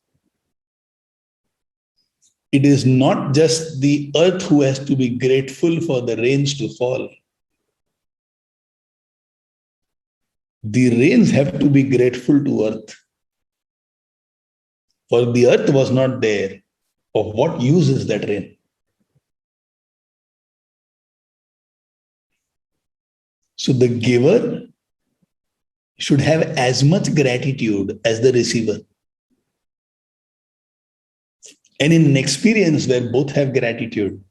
it is not just the earth who has to be grateful for the rains to fall. The rains have to be grateful to earth. For the earth was not there. Of what use is that rain? So the giver should have as much gratitude as the receiver. And in an experience where both have gratitude,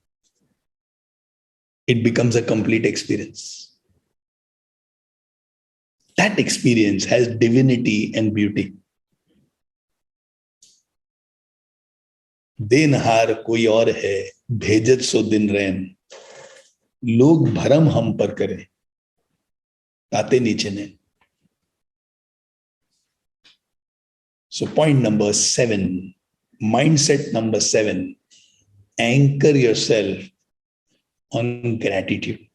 it becomes a complete experience. That experience has divinity and beauty. देनहार कोई और है, भेजत सो दिन रैन, लोग भरम हम पर करें, ताते नीचे ने. So point number 7, mindset number 7, anchor yourself on gratitude.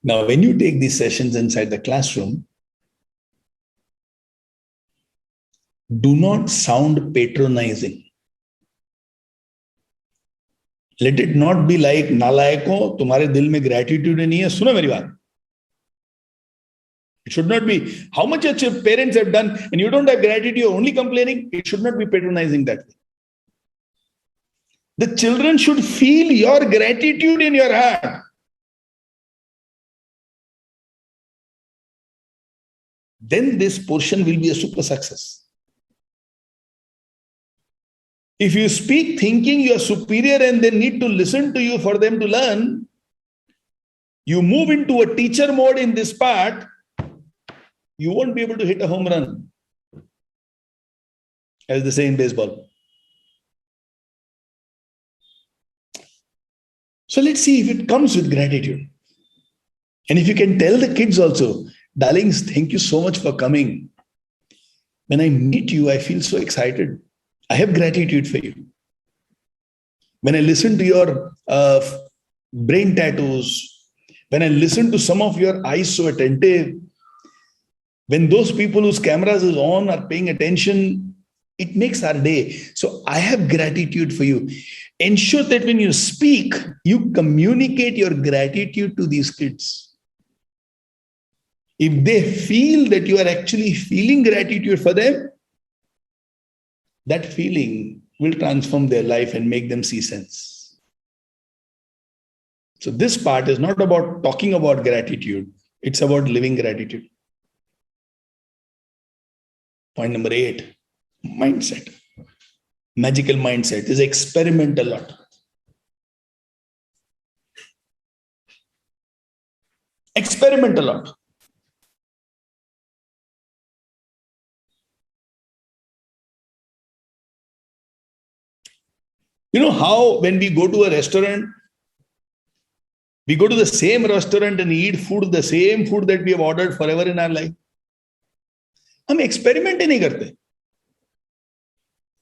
Now, when you take these sessions inside the classroom, do not sound patronizing. Let it not be like, नालायकों, तुम्हारे दिल में gratitude नहीं है, सुनो मेरी बात. It should not be, how much your parents have done and you don't have gratitude, you're only complaining. It should not be patronizing that way. The children should feel your gratitude in your heart. Then this portion will be a super success. If you speak thinking you are superior and they need to listen to you for them to learn, you move into a teacher mode in this part, you won't be able to hit a home run, as they say in baseball. So let's see if it comes with gratitude. And if you can tell the kids also, darlings, thank you so much for coming. When I meet you, I feel so excited. I have gratitude for you. When I listen to your brain tattoos, when I listen to some of your eyes so attentive, when those people whose cameras is on are paying attention, it makes our day. So I have gratitude for you. Ensure that when you speak, you communicate your gratitude to these kids. If they feel that you are actually feeling gratitude for them, that feeling will transform their life and make them see sense. So this part is not about talking about gratitude. It's about living gratitude. Point number 8, mindset. Magical mindset is experiment a lot. Experiment a lot. You know how when we go to a restaurant, we go to the same restaurant and eat food, the same food that we have ordered forever in our life. हम experiment ही नहीं करते.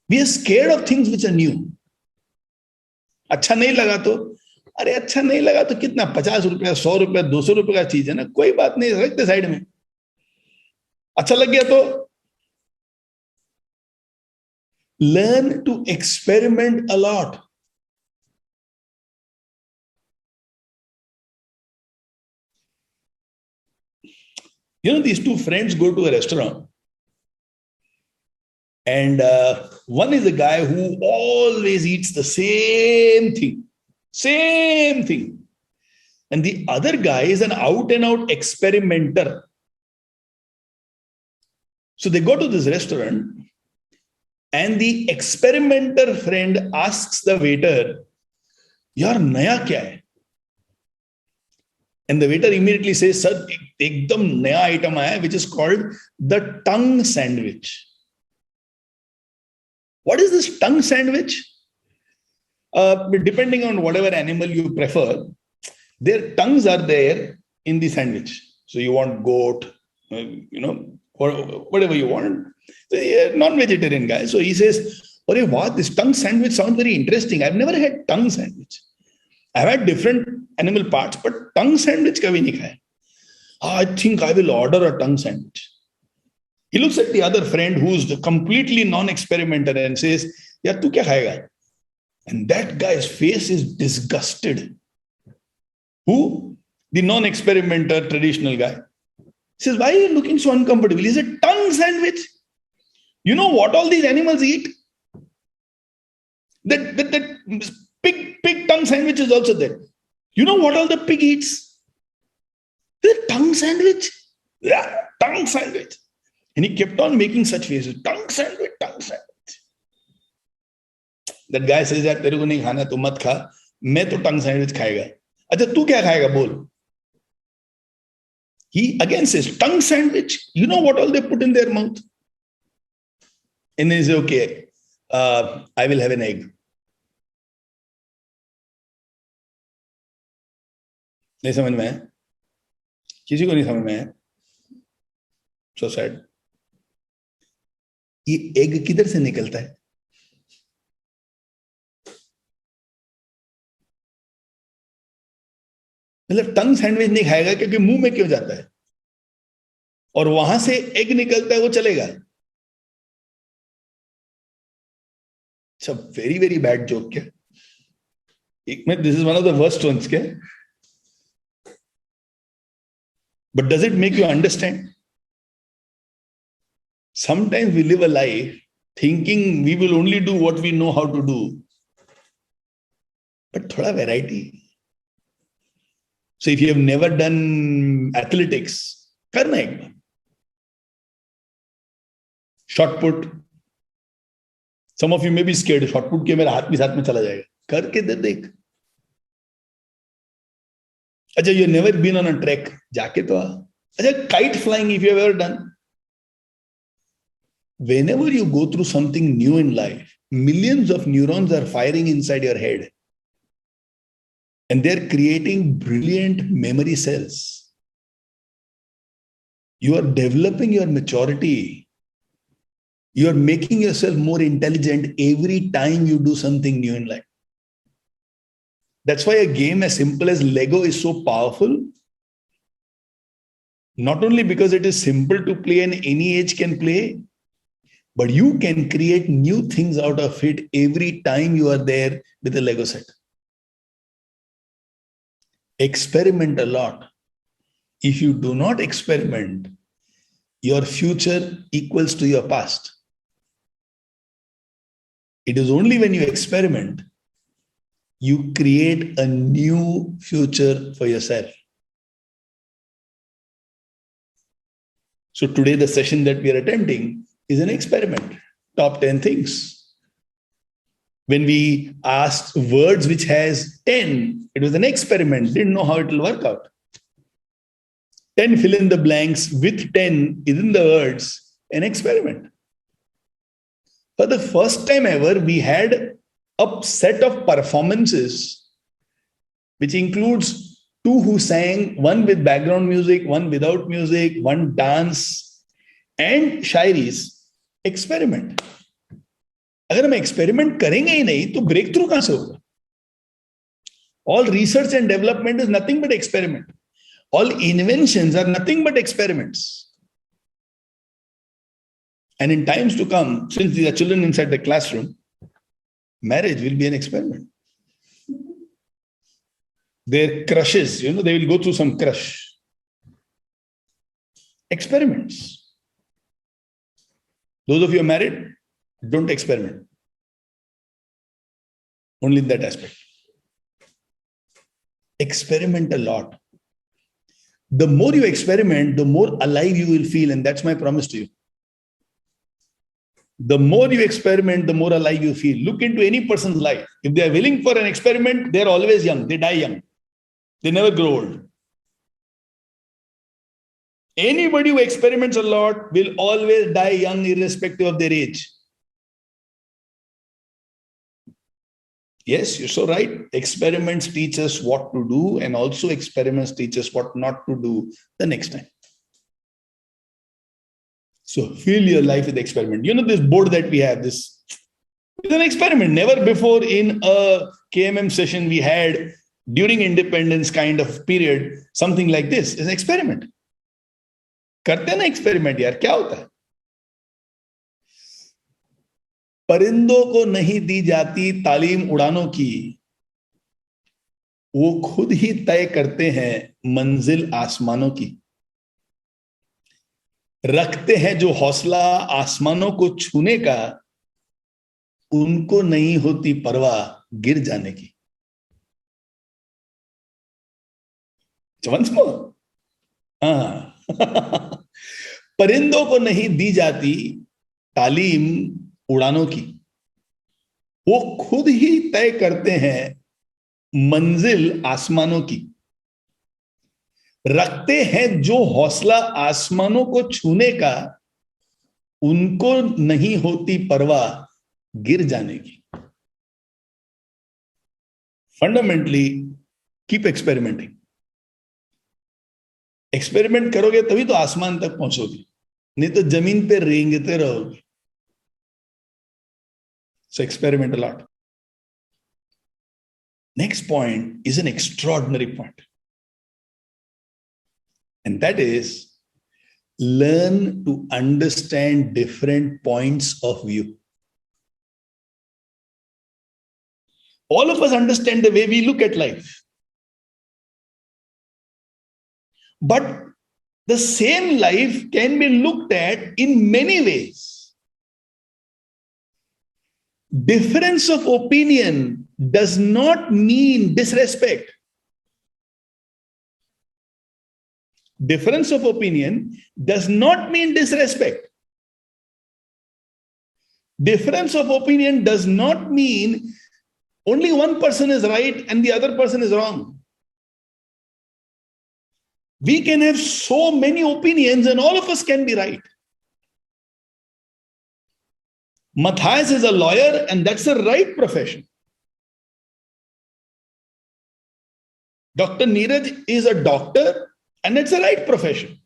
We are scared of things which are new. अच्छा नहीं लगा तो, अरे अच्छा नहीं लगा तो कितना 50 रुपया, 100 रुपया, 200 रुपये का चीज है ना, कोई बात नहीं, रखते साइड में. अच्छा लग गया तो learn to experiment a lot. You know, these two friends go to a restaurant, and one is a guy who always eats the same thing. And the other guy is an out and out experimenter. So they go to this restaurant, and the experimenter friend asks the waiter, "Yaar, naya kya hai?" And the waiter immediately says, "Sir, ekdam naya item aaya hai, which is called the tongue sandwich." What is this tongue sandwich? Depending on whatever animal you prefer, their tongues are there in the sandwich. So you want goat, or whatever you want. A non-vegetarian guy. So he says, "Oh, wow, this tongue sandwich sounds very interesting. I've never had tongue sandwich. I've had different animal parts, but tongue sandwich kabhi nahi khaya. I think I will order a tongue sandwich." He looks at the other friend who's the completely non-experimenter and says, "Yaar, tu kya khayega?" And that guy's face is disgusted. Who? The non-experimenter, traditional guy. He says, why are you looking so uncomfortable? He said, tongue sandwich. You know what all these animals eat? That pig tongue sandwich is also there. You know what all the pig eats? The tongue sandwich. Yeah, tongue sandwich. And he kept on making such faces. Tongue sandwich, tongue sandwich. That guy says that तेरे को नहीं खाना तो मत खा, मैं तो tongue sandwich खाएगा. अच्छा तू क्या खाएगा बोल? He again says tongue sandwich. You know what all they put in their mouth? And then he says, okay, I will have an egg. नहीं समझ में है? किसी को नहीं समझ में है? So sad. ये एग किधर से निकलता है? मतलब टंग सैंडविच नहीं खाएगा क्योंकि मुंह में क्यों जाता है और वहां से एग निकलता है वो चलेगा. अच्छा वेरी वेरी बैड जोक क्या? एक में this is one of the worst ones क्या? But does it make you understand? Sometimes we live a life thinking we will only do what we know how to do. But thoda variety. So if you have never done athletics, karna ek baar. Shot put. Some of you may be scared. Shot put ke mera haath bhi saath mein chala jayega. Karke de dekh. Acha, you have never been on a trek. Jaake to aa. Acha, kite flying if you have ever done. Whenever you go through something new in life, millions of neurons are firing inside your head. And they're creating brilliant memory cells. You are developing your maturity. You are making yourself more intelligent every time you do something new in life. That's why a game as simple as Lego is so powerful. Not only because it is simple to play and any age can play, but you can create new things out of it every time you are there with a Lego set. Experiment a lot. If you do not experiment, your future equals to your past. It is only when you experiment, you create a new future for yourself. So today, the session that we are attempting is an experiment. Top 10 things. When we asked words which has 10, it was an experiment. Didn't know how it will work out. 10 fill in the blanks with 10 is in the words, an experiment. For the first time ever, we had a set of performances, which includes 2 who sang, 1 with background music, 1 without music, 1 dance, and shairis. Experiment. अगर हम experiment करेंगे ही नहीं तो breakthrough कहां से होगा? All research and development is nothing but experiment. All inventions are nothing but experiments. And in times to come, since these are children inside the classroom, marriage will be an experiment. Their crushes, they will go through some crush. Experiments. Those of you who are married, don't experiment. Only in that aspect. Experiment a lot. The more you experiment, the more alive you will feel, and that's my promise to you. The more you experiment, the more alive you feel. Look into any person's life. If they are willing for an experiment, they're always young. They die young. They never grow old. Anybody who experiments a lot will always die young, irrespective of their age. Yes, you're so right. Experiments teach us what to do, and also experiments teach us what not to do the next time. So fill your life with experiment. This board that we have, this is an experiment. Never before in a KMM session we had during independence kind of period, something like this is an experiment. करते ना experiment यार, क्या होता है? परिंदों को नहीं दी जाती तालीम उड़ानों की, वो खुद ही तय करते हैं मंजिल आसमानों की. रखते हैं जो हौसला आसमानों को छूने का, उनको नहीं होती परवाह गिर जाने की. Once more. हाँ. परिंदों को नहीं दी जाती तालीम उड़ानों की, वो खुद ही तय करते हैं मंजिल आसमानों की. रखते हैं जो हौसला आसमानों को छूने का, उनको नहीं होती परवाह गिर जाने की. Fundamentally keep experimenting. एक्सपेरिमेंट करोगे तभी तो आसमान तक पहुंचोगे, नहीं तो जमीन पे रेंगते रहोगे. So experiment a lot. Next point is an extraordinary point. And that is, learn to understand different points of view. All of us understand the way we look at life. But the same life can be looked at in many ways. Difference of opinion does not mean disrespect. Difference of opinion does not mean disrespect. Difference of opinion does not mean only one person is right and the other person is wrong. We can have so many opinions and all of us can be right. Matthias is a lawyer and that's a right profession. Dr. Neeraj is a doctor and it's a right profession.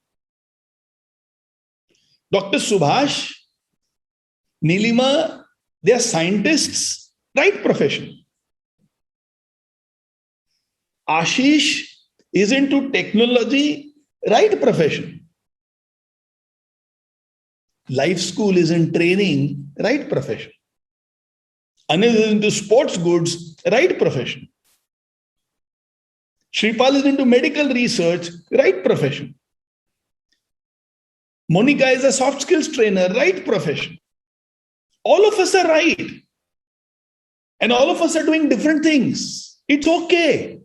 Dr. Subhash, Nilima, they are scientists, right profession. Ashish is into technology, right profession. Life school is in training, right profession. Anil is into sports goods, right profession. Shripal is into medical research, right profession. Monica is a soft skills trainer, right profession. All of us are right. And all of us are doing different things. It's okay.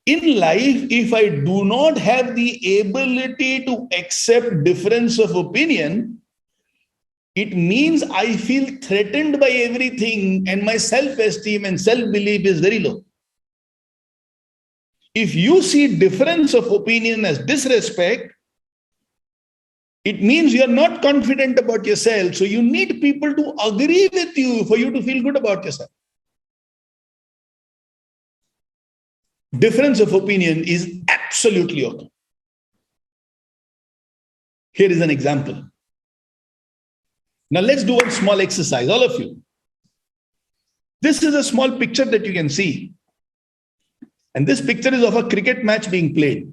In life, if I do not have the ability to accept difference of opinion, it means I feel threatened by everything and my self-esteem and self-belief is very low. If you see difference of opinion as disrespect, it means you are not confident about yourself. So you need people to agree with you for you to feel good about yourself. Difference of opinion is absolutely okay. Here is an example. Now let's do one small exercise, all of you. This is a small picture that you can see. And this picture is of a cricket match being played.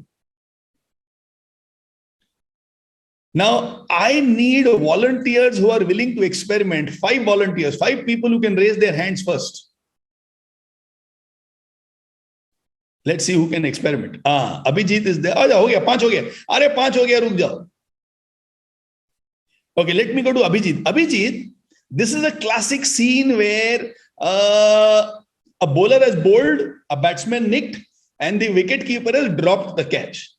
Now, I need volunteers who are willing to experiment. 5 volunteers, 5 people who can raise their hands first. Let's see who can experiment. Abhijit is there. हो गया 5 हो गया. अरे 5 हो गया, रुक जाओ. Okay, let me go to Abhijit. Abhijit, this is a classic scene where a bowler has bowled, a batsman nicked, and the wicketkeeper has dropped the catch.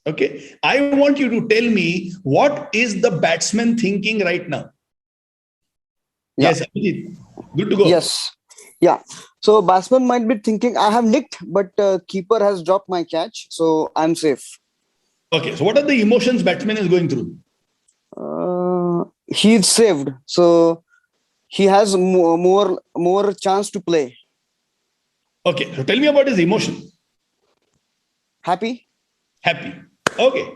Okay, I want you to tell me what is the batsman thinking right now? Yeah. Yes, Abhijit. Good to go. Yes. Yeah. So batsman might be thinking, I have nicked, but keeper has dropped my catch, so I'm safe. Okay, so what are the emotions batsman is going through? He's saved, so he has more chance to play. Okay, so tell me about his emotion. Happy? Happy. Okay,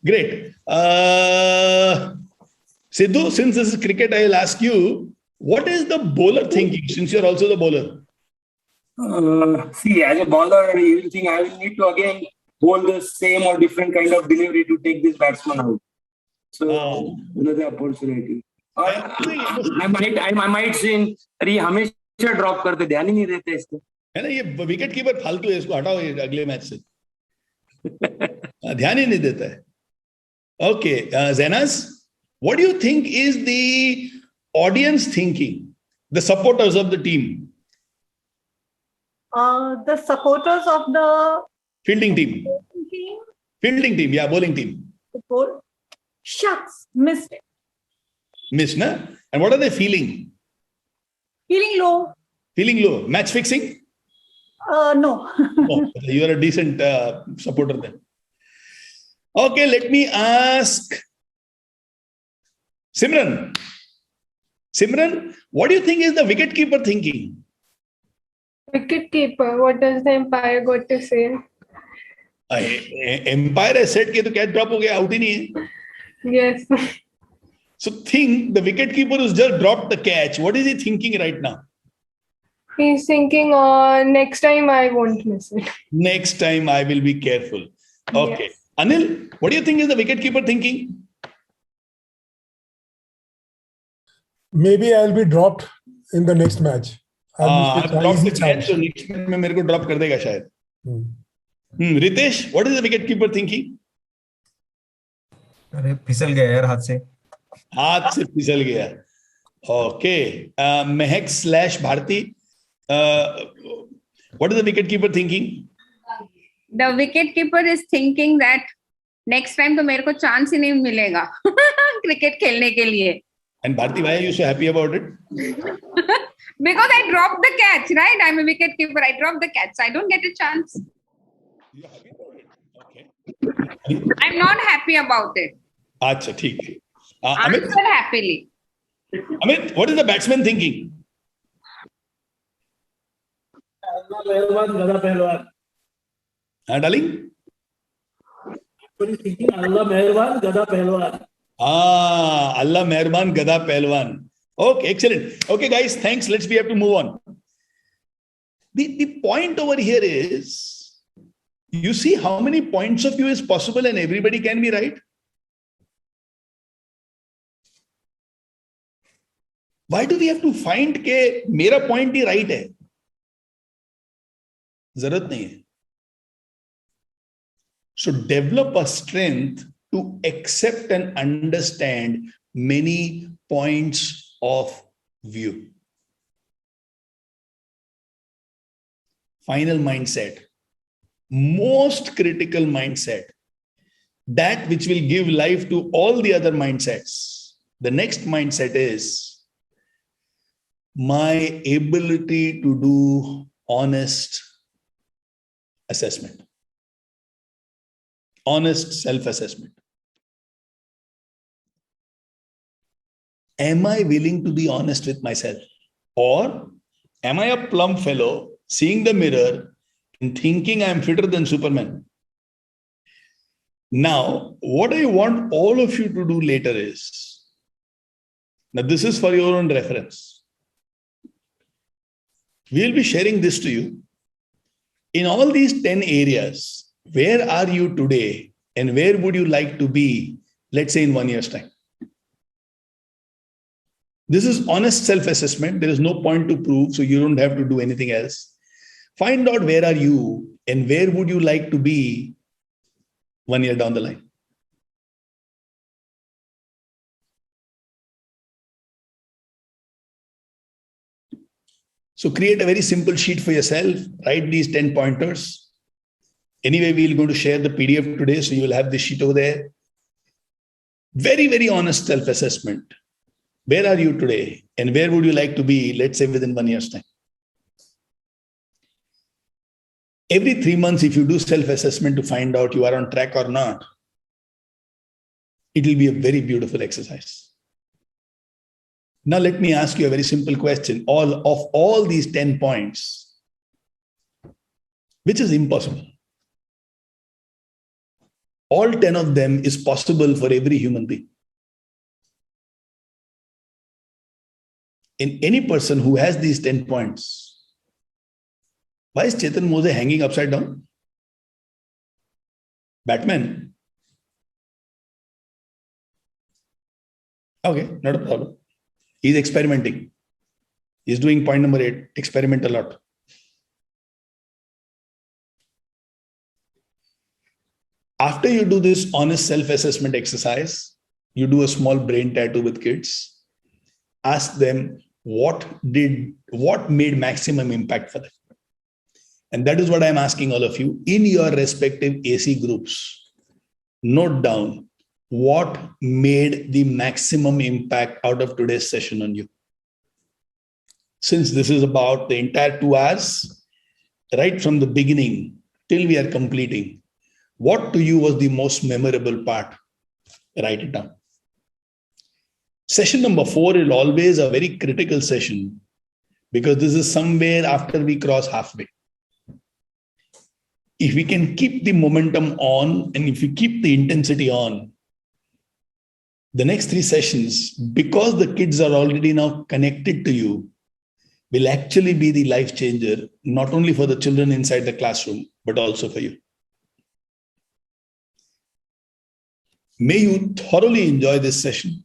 great. Sidhu, since this is cricket, I will ask you, what is the bowler thinking, since you're also the bowler? See, as a bowler, you will think I will need to again bowl the same or different kind of delivery to take this batsman out. So, another opportunity. I might say, अरे हमेशा drop करते, ध्यान ही नहीं देते इसको. है ना, ये विकेट कीपर फालतू है, इसको हटाओ ये अगले मैच से. ध्यान ही नहीं देता है. Okay, Zenas, what do you think is the audience thinking? The supporters of the team, The supporters of the fielding team, yeah, bowling team. goal. Shucks, missed it. Miss, na? And what are they feeling? Feeling low. Feeling low. Match fixing? No. Oh, you are a decent supporter then. Okay, let me ask Simran. Simran, what do you think is the wicket keeper thinking? Wicket keeper. What does the umpire got to say? Empire has said कि तो catch drop हो गया, out ही नहीं है. Yes. So think the wicket keeper who's just dropped the catch. What is he thinking right now? He's thinking, next time I won't miss it. Next time I will be careful. Okay. Yes. Anil, what do you think is the wicket keeper thinking? Maybe I'll be dropped in the next match. I've dropped the catch, so next match में मेरे को drop कर देगा शायद. Ritesh, what is the wicket keeper thinking? अरे फिसल गया यार हाथ से. हाथ से फिसल गया. Okay. Mehak / Bharti, what is the wicket keeper thinking? The wicket keeper is thinking that next time तो मेरे को chance ही नहीं मिलेगा cricket खेलने के लिए. And Bharti, why are you so happy about it? Because I dropped the catch, right? I'm a wicket keeper. I dropped the catch. I don't get a chance. You're happy about it. Okay. I'm not happy about it. अच्छा, ठीक है. Amit, Answer happily. Amit, what is the batsman thinking? Darling? Allah Meherban, Gada Pehlwan. Allah Meherban, Gada Pehlwan. Okay, excellent. Okay, guys, thanks. We have to move on. The point over here is, you see how many points of view is possible and everybody can be right? Why do we have to find के मेरा point ही right है? जरूरत नहीं है. So develop a strength to accept and understand many points of view. Final mindset, most critical mindset, that which will give life to all the other mindsets. The next mindset is my ability to do honest assessment. Honest self-assessment. Am I willing to be honest with myself? Or am I a plump fellow seeing the mirror and thinking I am fitter than Superman? Now, what I want all of you to do later is, now this is for your own reference. We'll be sharing this to you. In all these 10 areas, where are you today and where would you like to be, let's say in 1 year's time? This is honest self-assessment. There is no point to prove, so you don't have to do anything else. Find out where are you and where would you like to be 1 year down the line. So create a very simple sheet for yourself. Write these 10 pointers. Anyway, we're going to share the PDF today, so you will have the sheet over there. Very, very honest self-assessment. Where are you today? And where would you like to be, let's say, within 1 year's time? Every 3 months, if you do self-assessment to find out you are on track or not, it will be a very beautiful exercise. Now, let me ask you a very simple question. Of all these 10 points, which is impossible? All 10 of them is possible for every human being. In any person who has these 10 points, why is Chetan Mose hanging upside down? Batman? Okay, not a problem. He's experimenting. He's doing point number 8, experiment a lot. After you do this honest self-assessment exercise, you do a small brain tattoo with kids. Ask them what made maximum impact for them. And that is what I'm asking all of you in your respective AC groups. Note down what made the maximum impact out of today's session on you. Since this is about the entire 2 hours, right from the beginning till we are completing, what to you was the most memorable part? Write it down. Session number 4 is always a very critical session because this is somewhere after we cross halfway. If we can keep the momentum on and if we keep the intensity on, the next 3 sessions, because the kids are already now connected to you, will actually be the life changer, not only for the children inside the classroom, but also for you. May you thoroughly enjoy this session.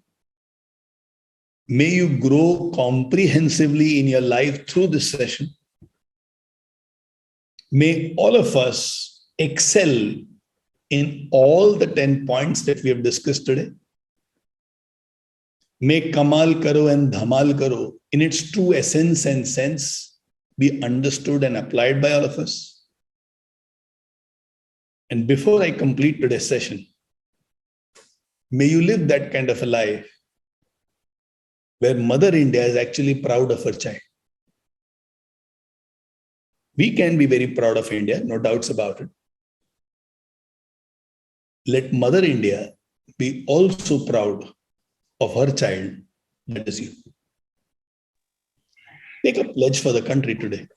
May you grow comprehensively in your life through this session. May all of us excel in all the 10 points that we have discussed today. May Kamal Karo and Dhamal Karo in its true essence and sense be understood and applied by all of us. And before I complete today's session, may you live that kind of a life where Mother India is actually proud of her child. We can be very proud of India, no doubts about it. Let Mother India be also proud of her child, that is you. Take a pledge for the country today.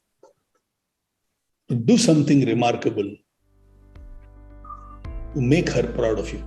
Do something remarkable to make her proud of you.